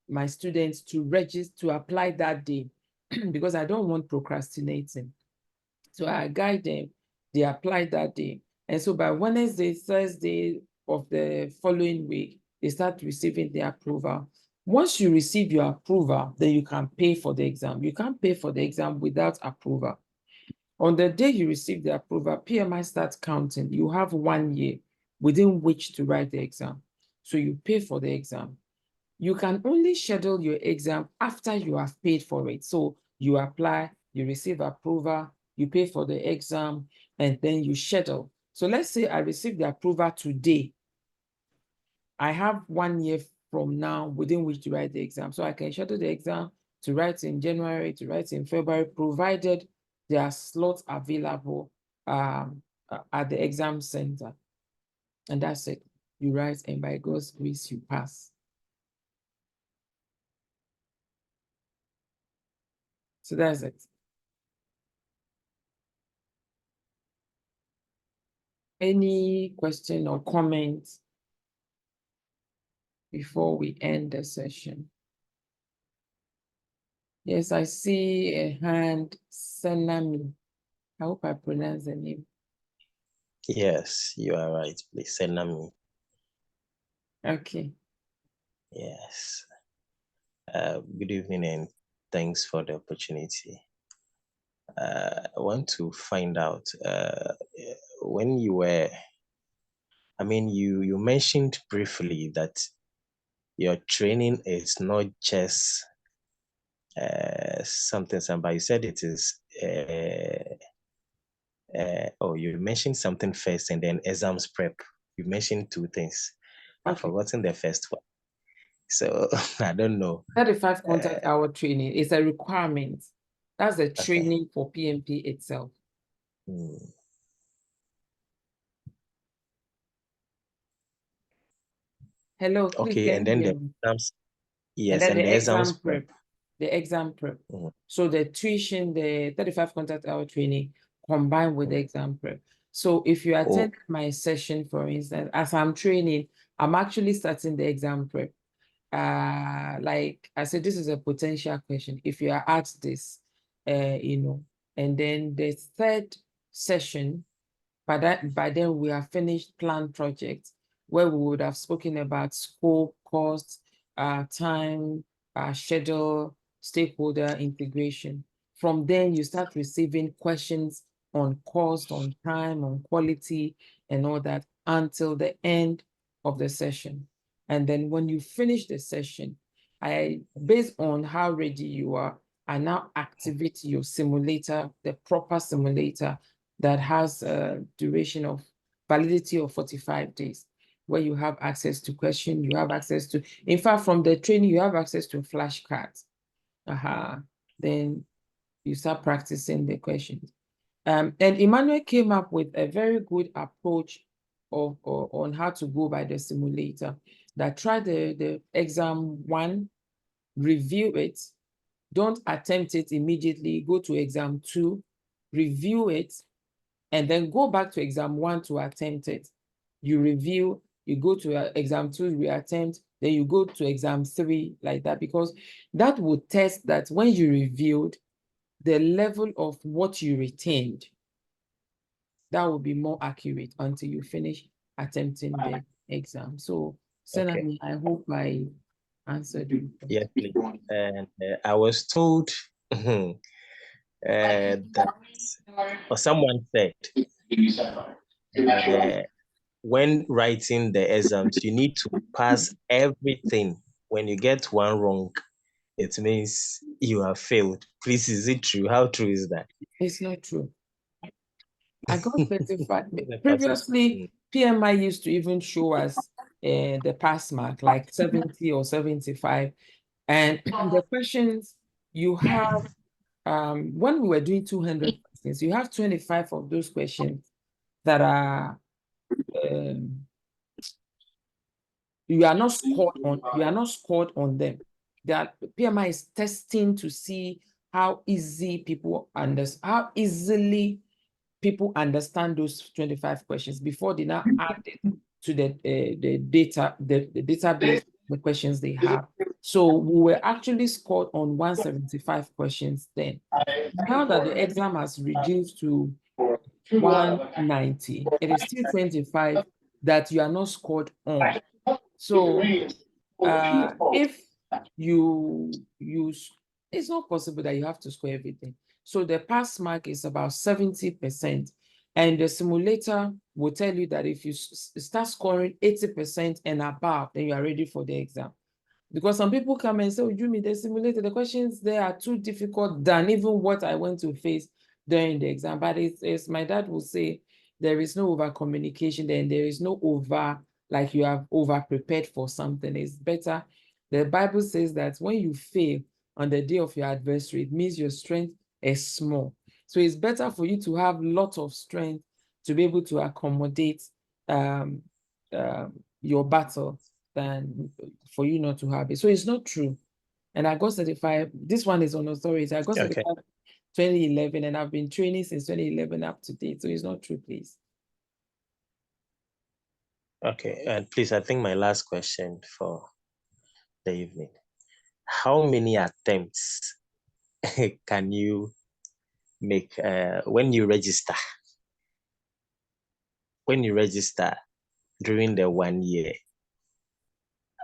my students to register, to apply that day because I don't want procrastinating. So I guide them, they apply that day. And so by Wednesday, Thursday of the following week, they start receiving the approval. Once you receive your approval, then you can pay for the exam. You can't pay for the exam without approval. On the day you receive the approval, PMI starts counting. You have 1 year within which to write the exam. So you pay for the exam. You can only schedule your exam after you have paid for it. So you apply, you receive approval, you pay for the exam, and then you schedule. So let's say I received the approval today. I have 1 year from now within which to write the exam. So I can schedule the exam to write in January, to write in February, provided there are slots available at the exam center. And that's it. You write, and by God's grace, you pass. So that's it. Any question or comments before we end the session? Yes, I see a hand, Senami. I hope I pronounce the name. Yes, you are right. Please send me. Okay. Yes. Good evening and thanks for the opportunity. I want to find out when you were, you mentioned briefly that your training is not just something, but you said it is, you mentioned something first and then exams prep. You mentioned two things. Okay. I've forgotten the first one. So I don't know. 35 contact hour training is a requirement. That's the training for PMP itself. Hello, please. Okay, and then the exams. Yes, and the exams prep. The exam prep. So the tuition, the 35 contact hour training combined with the exam prep. So if you attend my session, for instance, as I'm training, I'm actually starting the exam prep. Like I said, this is a potential question. If you are asked this, and then the third session, by then we have finished planned projects where we would have spoken about scope, cost, time, schedule, stakeholder integration. From then you start receiving questions on cost, on time, on quality, and all that until the end of the session. And then when you finish the session, based on how ready you are, I now activate your simulator, the proper simulator that has a duration of validity of 45 days, where you have access to questions, you have access to, in fact, from the training, you have access to flashcards. Then you start practicing the questions. And Emmanuel came up with a very good approach on how to go by the simulator. That try the exam 1, review it, don't attempt it immediately, go to exam 2, review it, and then go back to exam 1 to attempt it. You review, you go to exam 2, reattempt, then you go to exam 3, like that, because that would test that when you reviewed, the level of what you retained, that will be more accurate until you finish attempting the exam. So, Senami, I hope I answered you. Yes, please. And I was told that, or someone said, when writing the exams, you need to pass everything. When you get one wrong, it means you have failed. Please, is it true? How true is that? It's not true. I got 35. Previously, PMI used to even show us the pass mark, like 70 or 75. And the questions you have, when we were doing 200 questions, you have 25 of those questions that are, you are not scored on them. That PMI is testing to see how easily people understand those 25 questions before they now add it to the database, the questions they have. So we were actually scored on 175 questions then. Now that the exam has reduced to 190, it is still 25 that you are not scored on. So if you use, it's not possible that you have to score everything. So the pass mark is about 70%. And the simulator will tell you that if you start scoring 80% and above, then you are ready for the exam. Because some people come and say, oh, Jumi, the simulator, the questions there are too difficult than even what I went to face during the exam. But it's my dad will say, there is no over communication, then there is no over, like you have over prepared for something. It's better. The Bible says that when you fail on the day of your adversary, it means your strength is small. So it's better for you to have lots of strength to be able to accommodate your battle than for you not to have it. So it's not true. And I got certified. This one is on authority. I got certified 2011, and I've been training since 2011 up to date. So it's not true, please. Okay, and please, I think my last question for the evening. How many attempts can you make when you register? When you register during the 1 year,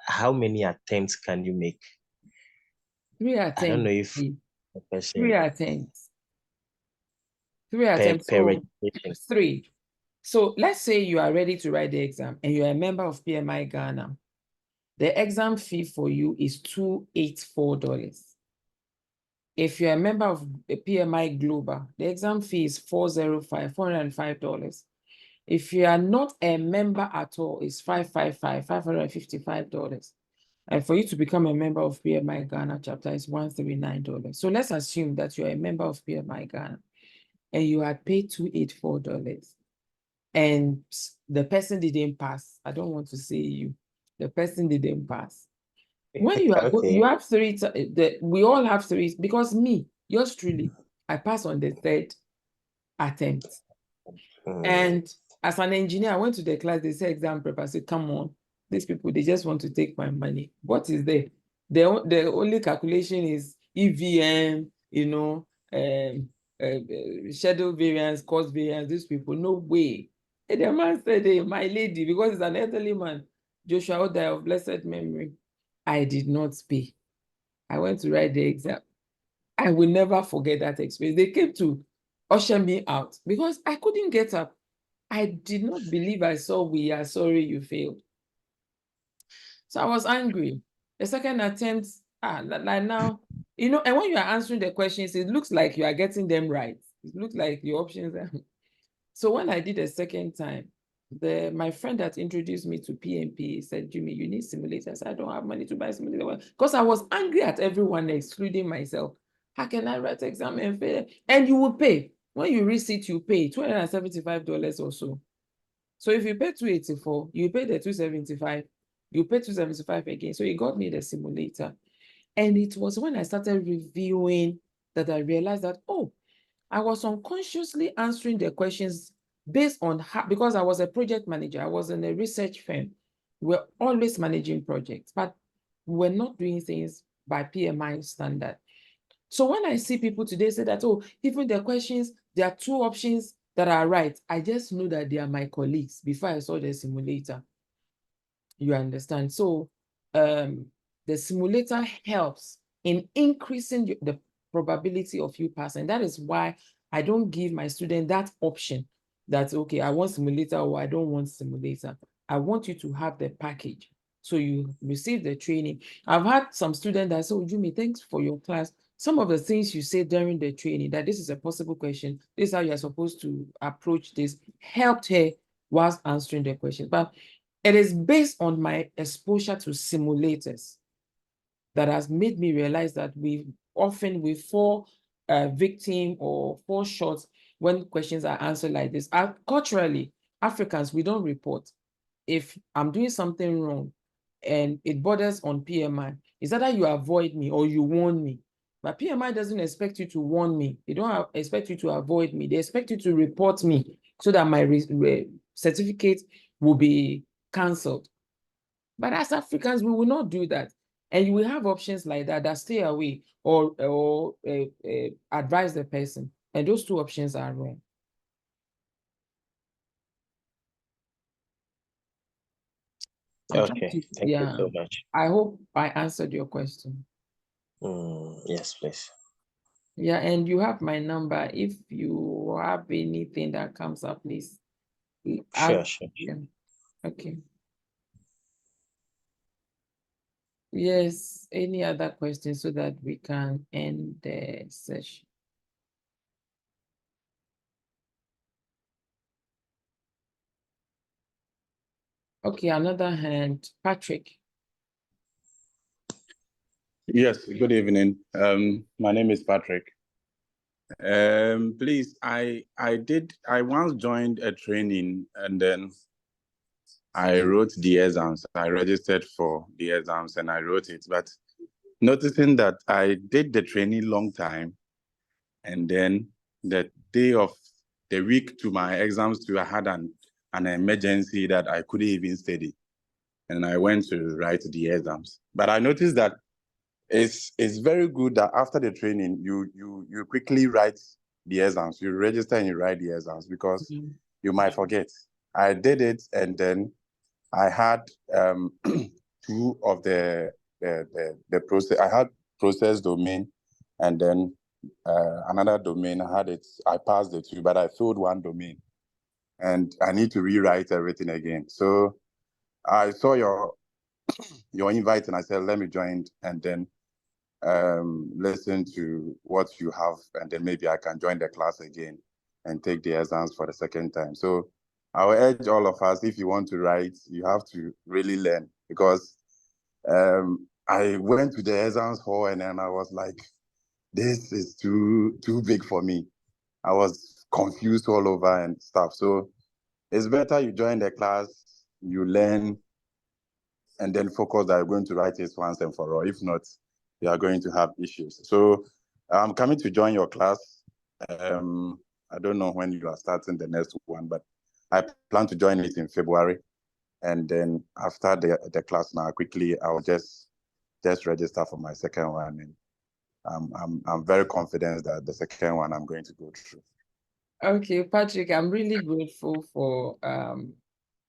how many attempts can you make? 3 attempts. I don't know if the question 3 attempts. 3 attempts. per registration. 3. So let's say you are ready to write the exam and you are a member of PMI Ghana. The exam fee for you is $284. If you're a member of the PMI Global, the exam fee is $405. If you are not a member at all, it's $555. And for you to become a member of PMI Ghana chapter is $139. So let's assume that you're a member of PMI Ghana and you had paid $284 and the person didn't pass. I don't want to say you. The person didn't pass. When you are Okay. you have 3, we all have 3, because me, yours truly, I passed on the 3rd attempt. And as an engineer, I went to the class, they said exam prep. I said, come on, these people, they just want to take my money. What is there? The only calculation is EVM, schedule variance, cost variance, these people, no way. And the man said, hey, my lady, because it's an elderly man, Joshua Oda of blessed memory, I did not pay. I went to write the exam. I will never forget that experience. They came to usher me out because I couldn't get up. I did not believe I saw, we are sorry you failed. So I was angry. The second attempt, like now, and when you are answering the questions, it looks like you are getting them right. It looks like your options are. So when I did a second time, my friend that introduced me to PMP said, Jimmy, you need simulators. I don't have money to buy simulators. Because I was angry at everyone, excluding myself. How can I write exam and fail? And you will pay. When you receipt, you pay $275 or so. So if you pay $284, you pay the $275, you pay $275 again. So he got me the simulator. And it was when I started reviewing that I realized that, oh, I was unconsciously answering the questions based on how, because I was a project manager, I was in a research firm. We're always managing projects, but we're not doing things by PMI standard. So when I see people today say that, oh, even the questions, there are 2 options that are right, I just know that they are my colleagues before I saw the simulator. You understand? So the simulator helps in increasing the probability of you passing. That is why I don't give my student that option that, okay, I want simulator or I don't want simulator. I want you to have the package. So you receive the training. I've had some students that say, oh, Jumi, thanks for your class. Some of the things you say during the training, that this is a possible question, this is how you're supposed to approach this, helped her whilst answering the question. But it is based on my exposure to simulators that has made me realize that we fall victim or fall short when questions are answered like this. Culturally, Africans, we don't report. If I'm doing something wrong and it borders on PMI, it's either you avoid me or you warn me. But PMI doesn't expect you to warn me. They don't expect you to avoid me. They expect you to report me so that my certificate will be cancelled. But as Africans, we will not do that. And you will have options like that stay away or advise the person. And those two options are wrong. Okay, thank you so much. I hope I answered your question. Yes, please. Yeah, and you have my number. If you have anything that comes up, please. Sure. Yeah. Okay. Yes, any other questions so that we can end the session? Okay, another hand, Patrick. Yes, good evening. My name is Patrick. Please, I once joined a training and then I wrote the exams. I registered for the exams and I wrote it, but noticing that I did the training long time and then the day of the week to my exams I had an emergency that I couldn't even study. And I went to write the exams. But I noticed that it's very good that after the training, you quickly write the exams. You register and you write the exams because you might forget. I did it and then I had two of the process. I had process domain and then another domain. I passed the two, but I failed one domain, and I need to rewrite everything again. So I saw your invite and I said, let me join and then listen to what you have, and then maybe I can join the class again and take the exams for the second time. So I will urge all of us, if you want to write, you have to really learn, because I went to the exams hall and then I was like, this is too big for me. I was confused all over and stuff. So it's better you join the class, you learn, and then focus that you're going to write it once and for all. If not, you are going to have issues. So I'm coming to join your class. I don't know when you are starting the next one, but I plan to join it in February. And then after the class now, quickly, I'll just register for my second one. And I'm very confident that the second one I'm going to go through. Okay, Patrick, I'm really grateful for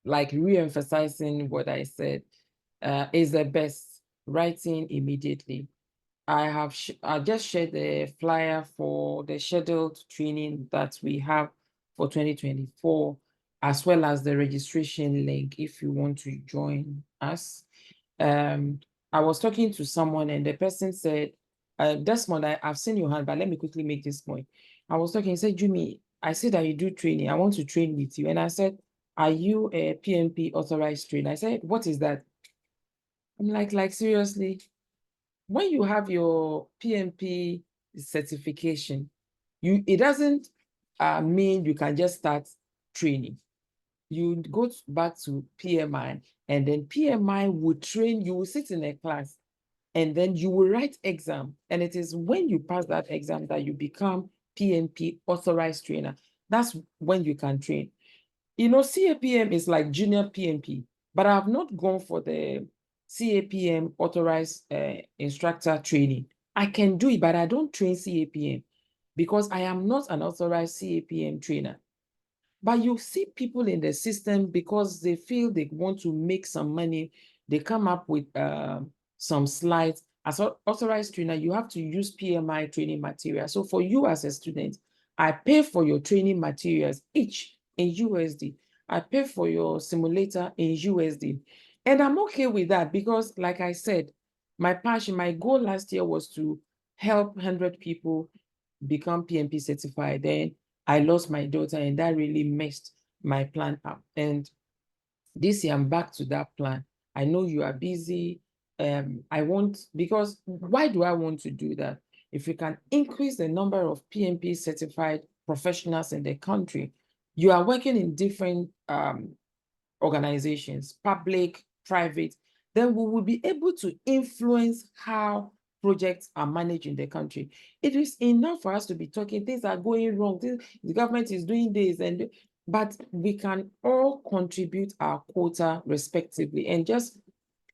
like re-emphasizing what I said. Is the best writing immediately. I just shared the flyer for the scheduled training that we have for 2024, as well as the registration link if you want to join us. I was talking to someone and the person said, Desmond, I've seen your hand, but let me quickly make this point. I was talking, he said, Jimmy, I see that you do training. I want to train with you. And I said, are you a PMP authorized trainer? I said, what is that? I'm like seriously, when you have your PMP certification, it doesn't mean you can just start training. You go back to PMI, and then PMI will train you, will sit in a class, and then you will write exam. And it is when you pass that exam that you become PMP authorized trainer. That's when you can train. You know, CAPM is like junior PMP, but I have not gone for the CAPM authorized instructor training. I can do it, but I don't train CAPM because I am not an authorized CAPM trainer. But you see people in the system, because they feel they want to make some money, they come up with some slides. As an authorized trainer, you have to use PMI training material. So for you as a student, I pay for your training materials each in USD. I pay for your simulator in USD. And I'm okay with that because, like I said, my passion, my goal last year was to help 100 people become PMP certified. Then I lost my daughter, and that really messed my plan up. And this year I'm back to that plan. I know you are busy. Because why do I want to do that? If we can increase the number of PMP certified professionals in the country, you are working in different organizations, public, private, then we will be able to influence how projects are managed in the country. It is enough for us to be talking, things are going wrong, the government is doing this, but we can all contribute our quota respectively, and just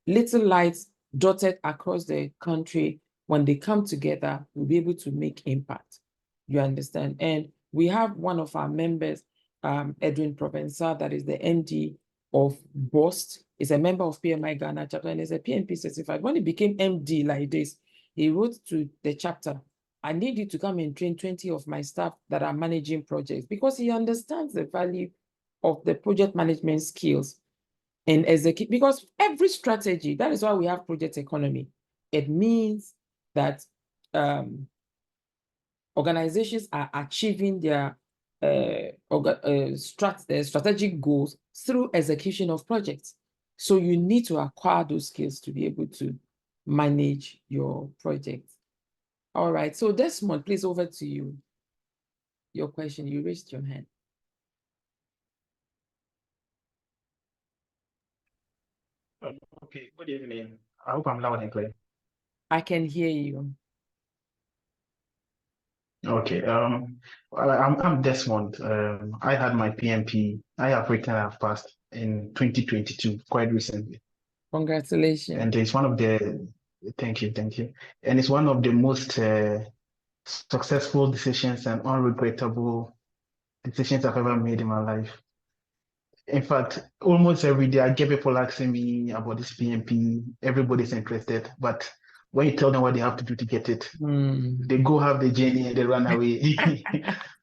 little lights dotted across the country, when they come together, we'll be able to make impact. You understand? And we have one of our members, Edwin Provenza, that is the MD of BOST, is a member of PMI Ghana chapter, and is a PMP certified. When he became MD like this, he wrote to the chapter, I need you to come and train 20 of my staff that are managing projects, because he understands the value of the project management skills and execute, because every strategy, that is why we have project economy. It means that organizations are achieving their strategic goals through execution of projects. So you need to acquire those skills to be able to manage your projects. All right, so Desmond, please, over to you. Your question, you raised your hand. Okay, good evening. I hope I'm loud and clear. I can hear you. Okay, well, I'm Desmond. I had my PMP. I have written, I've passed in 2022, quite recently. Congratulations. And it's one of the, thank you. And it's one of the most successful decisions and unregrettable decisions I've ever made in my life. In fact, almost every day I get people asking me about this PMP. Everybody's interested, but when you tell them what they have to do to get it, they go have the journey and they run away.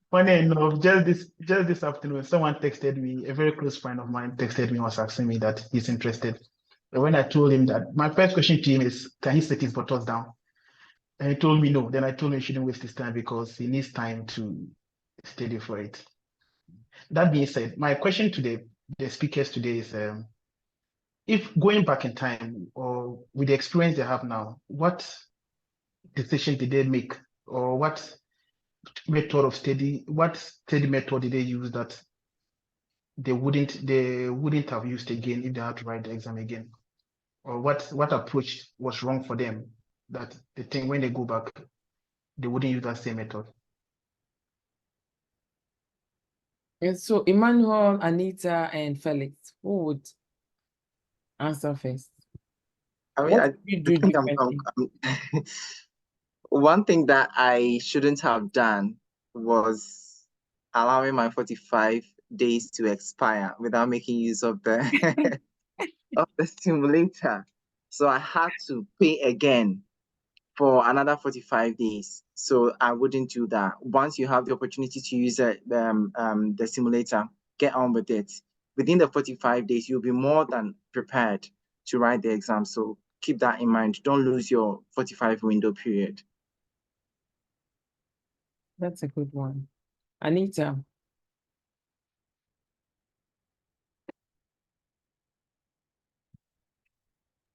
Funny enough, just this afternoon, someone texted me, a very close friend of mine texted me, was asking me that he's interested. And when I told him that, my first question to him is, can he set his bottles down? And he told me no. Then I told him he shouldn't waste his time because he needs time to study for it. That being said, my question to the speakers today is, if going back in time or with the experience they have now, what decision did they make, or what study method did they use that they wouldn't have used again if they had to write the exam again? Or what approach was wrong for them that they think when they go back, they wouldn't use that same method? And so Emmanuel, Anita, and Felix, who would answer first? I mean, What I did you do think differently? one thing that I shouldn't have done was allowing my 45 days to expire without making use of the of the simulator. So I had to pay again for another 45 days. So I wouldn't do that. Once you have the opportunity to use the simulator, get on with it. Within the 45 days, you'll be more than prepared to write the exam. So keep that in mind. Don't lose your 45 window period. That's a good one. Anita.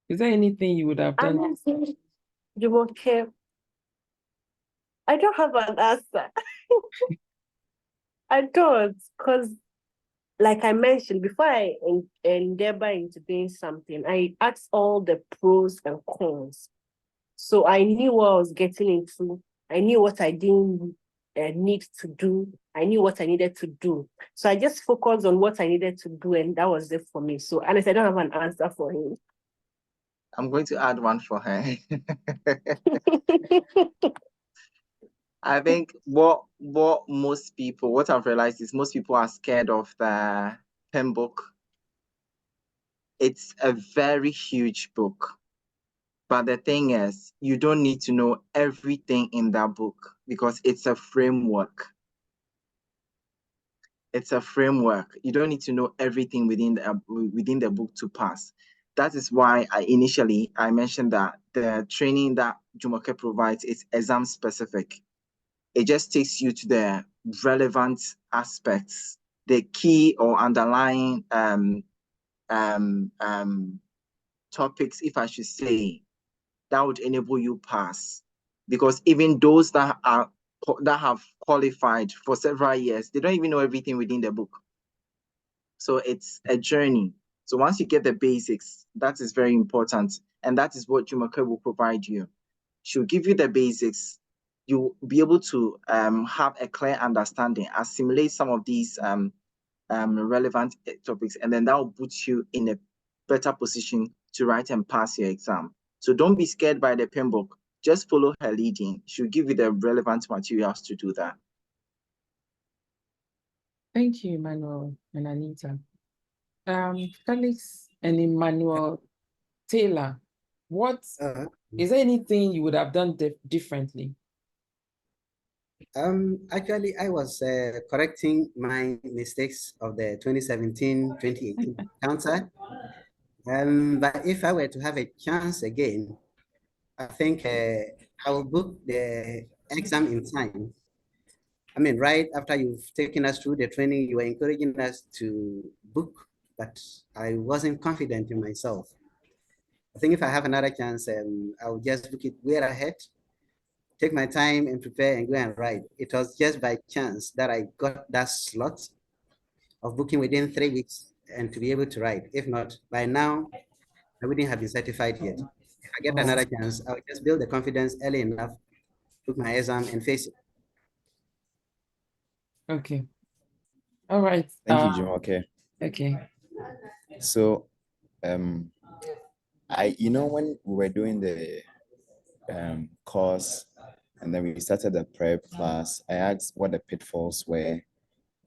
Is there anything you would have done? Jumoke, I don't have an answer. I don't, because like I mentioned, before I endeavor into doing something, I asked all the pros and cons. So I knew what I was getting into. I knew what I didn't need to do. I knew what I needed to do. So I just focused on what I needed to do, and that was it for me. So, Alice, I don't have an answer for him. I'm going to add one for her. I think what I've realized is most people are scared of the pen book. It's a very huge book. But the thing is, you don't need to know everything in that book because it's a framework. It's a framework. You don't need to know everything within the book to pass. That is why I mentioned that the training that Jumoke provides is exam specific. It just takes you to the relevant aspects, the key or underlying topics, if I should say, that would enable you pass. Because even those that have qualified for several years, they don't even know everything within the book. So it's a journey. So once you get the basics, that is very important. And that is what Jumoke will provide you. She'll give you the basics. You'll be able to have a clear understanding, assimilate some of these relevant topics, and then that will put you in a better position to write and pass your exam. So don't be scared by the pen book. Just follow her leading. She'll give you the relevant materials to do that. Thank you, Emmanuel and Anita. Felix and Emmanuel Taylor, what is there anything you would have done differently? Actually, I was correcting my mistakes of the 2017-2018 counter. But if I were to have a chance again, I think I will book the exam in time. I mean, right after you've taken us through the training, you were encouraging us to book, but I wasn't confident in myself. I think if I have another chance, I'll just book it way ahead, take my time and prepare and go and write. It was just by chance that I got that slot of booking within 3 weeks and to be able to write. If not, by now, I wouldn't have been certified yet. If I get another chance, I'll just build the confidence early enough, book my exam and face it. Okay. All right. Thank you, Jim. Okay. Okay. So, when we were doing the course and then we started the prep class, I asked what the pitfalls were,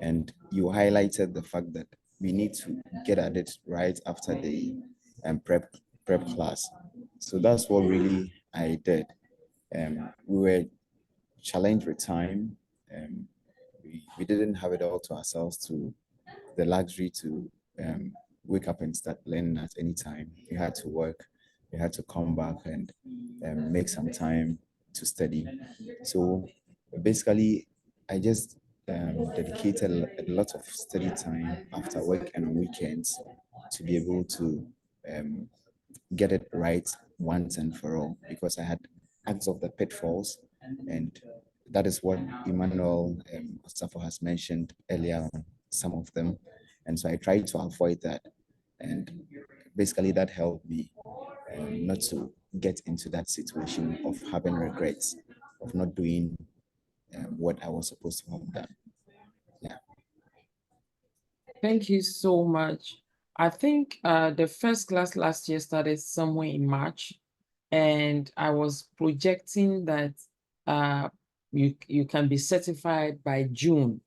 and you highlighted the fact that we need to get at it right after the prep class. So that's what really I did. We were challenged with time. We didn't have it all to ourselves, to the luxury to wake up and start learning at any time. We had to work, we had to come back and make some time to study. So basically, I just dedicated a lot of study time after work and on weekends to be able to get it right once and for all, because I had acts of the pitfalls, and that is what Emmanuel Ostafo has mentioned earlier on, some of them. And so I tried to avoid that. And basically that helped me not to get into that situation of having regrets, of not doing what I was supposed to have done. Yeah. Thank you so much. I think the first class last year started somewhere in March, and I was projecting that you can be certified by June.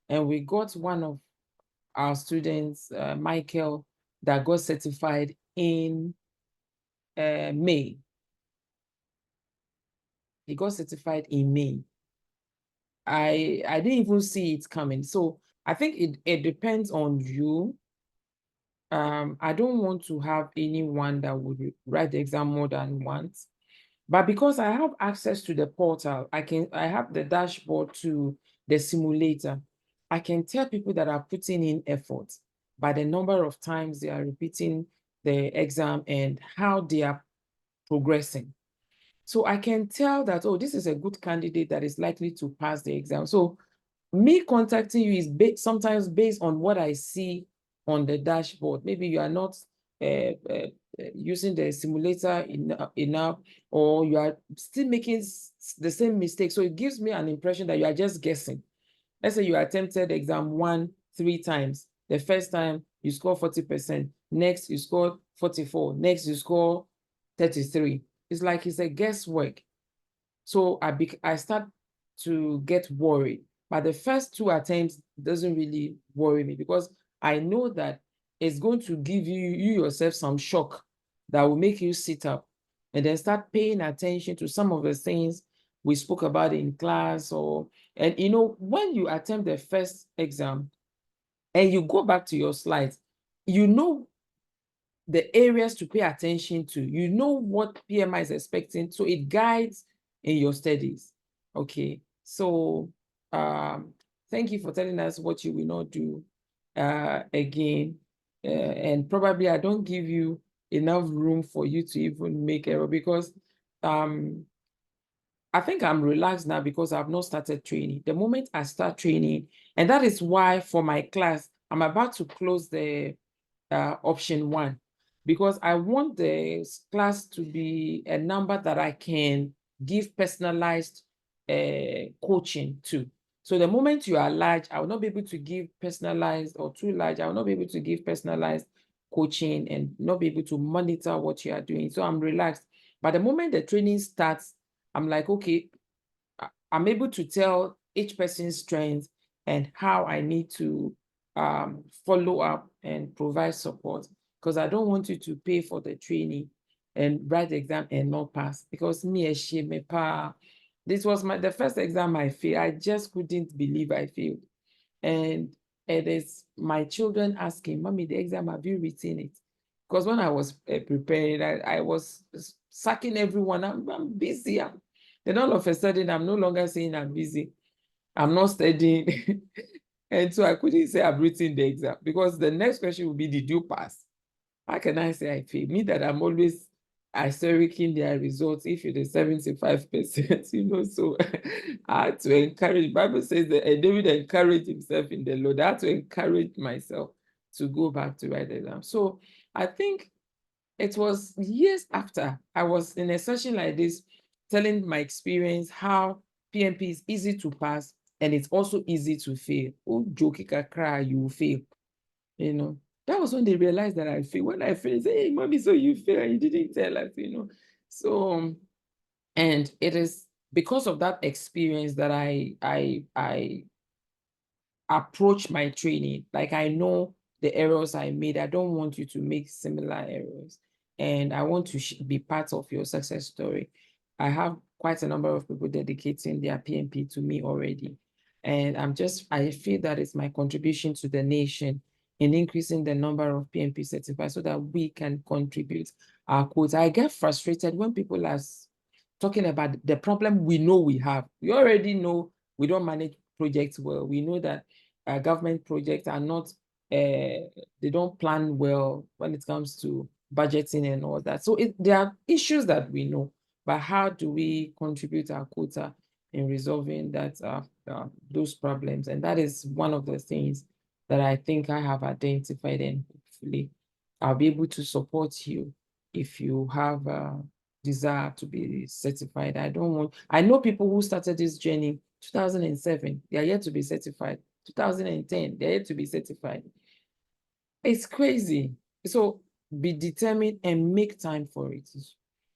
And we got one of our students, Michael, that got certified in May. He got certified in May. I didn't even see it coming. So I think it depends on you. I don't want to have anyone that would write the exam more than once. But because I have access to the portal, I have the dashboard to the simulator. I can tell people that are putting in effort by the number of times they are repeating the exam and how they are progressing. So I can tell that, oh, this is a good candidate that is likely to pass the exam. So me contacting you is sometimes based on what I see on the dashboard. Maybe you are not using the simulator enough, or you are still making the same mistake. So it gives me an impression that you are just guessing. Let's say you attempted exam 1 3 times. The first time you score 40%, next you score 44, next you score 33. It's like it's a guesswork. So I start to get worried. But the first 2 attempts doesn't really worry me, because I know that it's going to give you yourself some shock that will make you sit up and then start paying attention to some of the things we spoke about in class. And when you attempt the first exam and you go back to your slides, you know the areas to pay attention to, you know what PMI is expecting, so it guides in your studies. Okay, so thank you for telling us what you will not do again, and probably I don't give you enough room for you to even make error, because I think I'm relaxed now because I've not started training. The moment I start training, and that is why for my class, I'm about to close the option 1, because I want the class to be a number that I can give personalized coaching to. So the moment you are large, I will not be able to give personalized, or too large, I will not be able to give personalized coaching and not be able to monitor what you are doing. So I'm relaxed. But the moment the training starts, I'm like, okay, I'm able to tell each person's strengths and how I need to follow up and provide support, because I don't want you to pay for the training and write the exam and not pass. Because this was the first exam I failed. I just couldn't believe I failed. And it is my children asking, Mommy, the exam, have you written it? Because when I was preparing, I was sacking everyone. I'm busy. Then all of a sudden, I'm no longer saying I'm busy. I'm not studying. And so I couldn't say I've written the exam, because the next question will be, did you pass? How can I say I failed? Me that I'm always asterisk their results if it is 75%, so I had to encourage. Bible says that David encouraged himself in the Lord. I had to encourage myself to go back to write the exam. So I think it was years after I was in a session like this, telling my experience how PMP is easy to pass and it's also easy to fail. Oh, jokika cry, you will fail. That was when they realized that I failed. When I failed, they say, hey, Mommy, so you failed, you didn't tell us, So, and it is because of that experience that I approach my training. Like, I know the errors I made. I don't want you to make similar errors. And I want to be part of your success story. I have quite a number of people dedicating their PMP to me already. And I feel that it's my contribution to the nation in increasing the number of PMP certified so that we can contribute our quota. I get frustrated when people are talking about the problem we know we have. We already know we don't manage projects well. We know that government projects are not, they don't plan well when it comes to budgeting and all that. So there are issues that we know, but how do we contribute our quota in resolving those problems? And that is one of the things that I think I have identified, and hopefully I'll be able to support you if you have desire to be certified. I know people who started this journey 2007, they are yet to be certified. 2010, they're yet to be certified. It's crazy. So be determined and make time for it.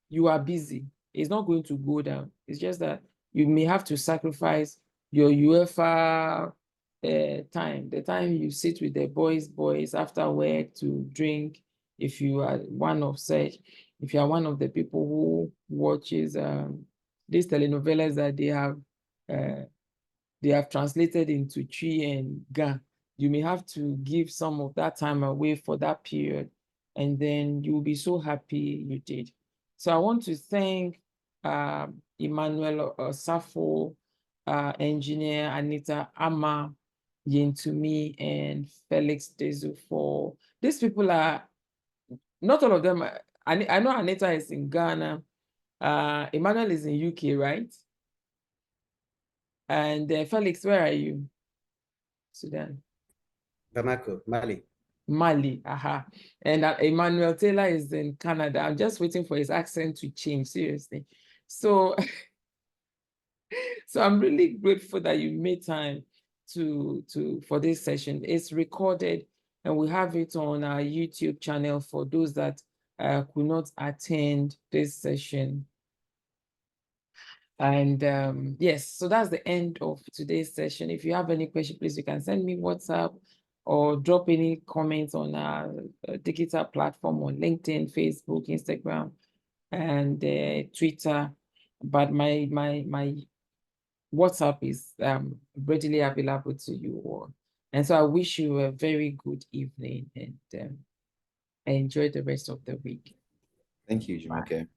You are busy. It's not going to go down. It's just that you may have to sacrifice your UEFA time, the time you sit with the boys after work to drink, if you are one of such. If you are one of the people who watches these telenovelas that they have translated into Twi and Ga, you may have to give some of that time away for that period, and then you'll be so happy you did. So I want to thank Emmanuel Safo, engineer Anita Ama, Yentumi, and Felix Dezu for these people are not all of them. I know Anita is in Ghana. Emmanuel is in UK, right? And Felix, where are you? Sudan. Bamako, Mali. Mali, aha. And Emmanuel Taylor is in Canada. I'm just waiting for his accent to change, seriously. So, so I'm really grateful that you made time for this session. It's recorded and we have it on our YouTube channel for those that could not attend this session. And yes, so that's the end of today's session. If you have any question, please, you can send me WhatsApp or drop any comments on our digital platform on LinkedIn, Facebook, Instagram, and Twitter. But my WhatsApp is readily available to you all. And so I wish you a very good evening and enjoy the rest of the week. Thank you, Jumoke.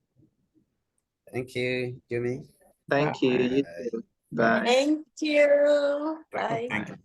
Thank you, Jimmy. Thank you. You too. Bye. Thank you. Bye. Thank you.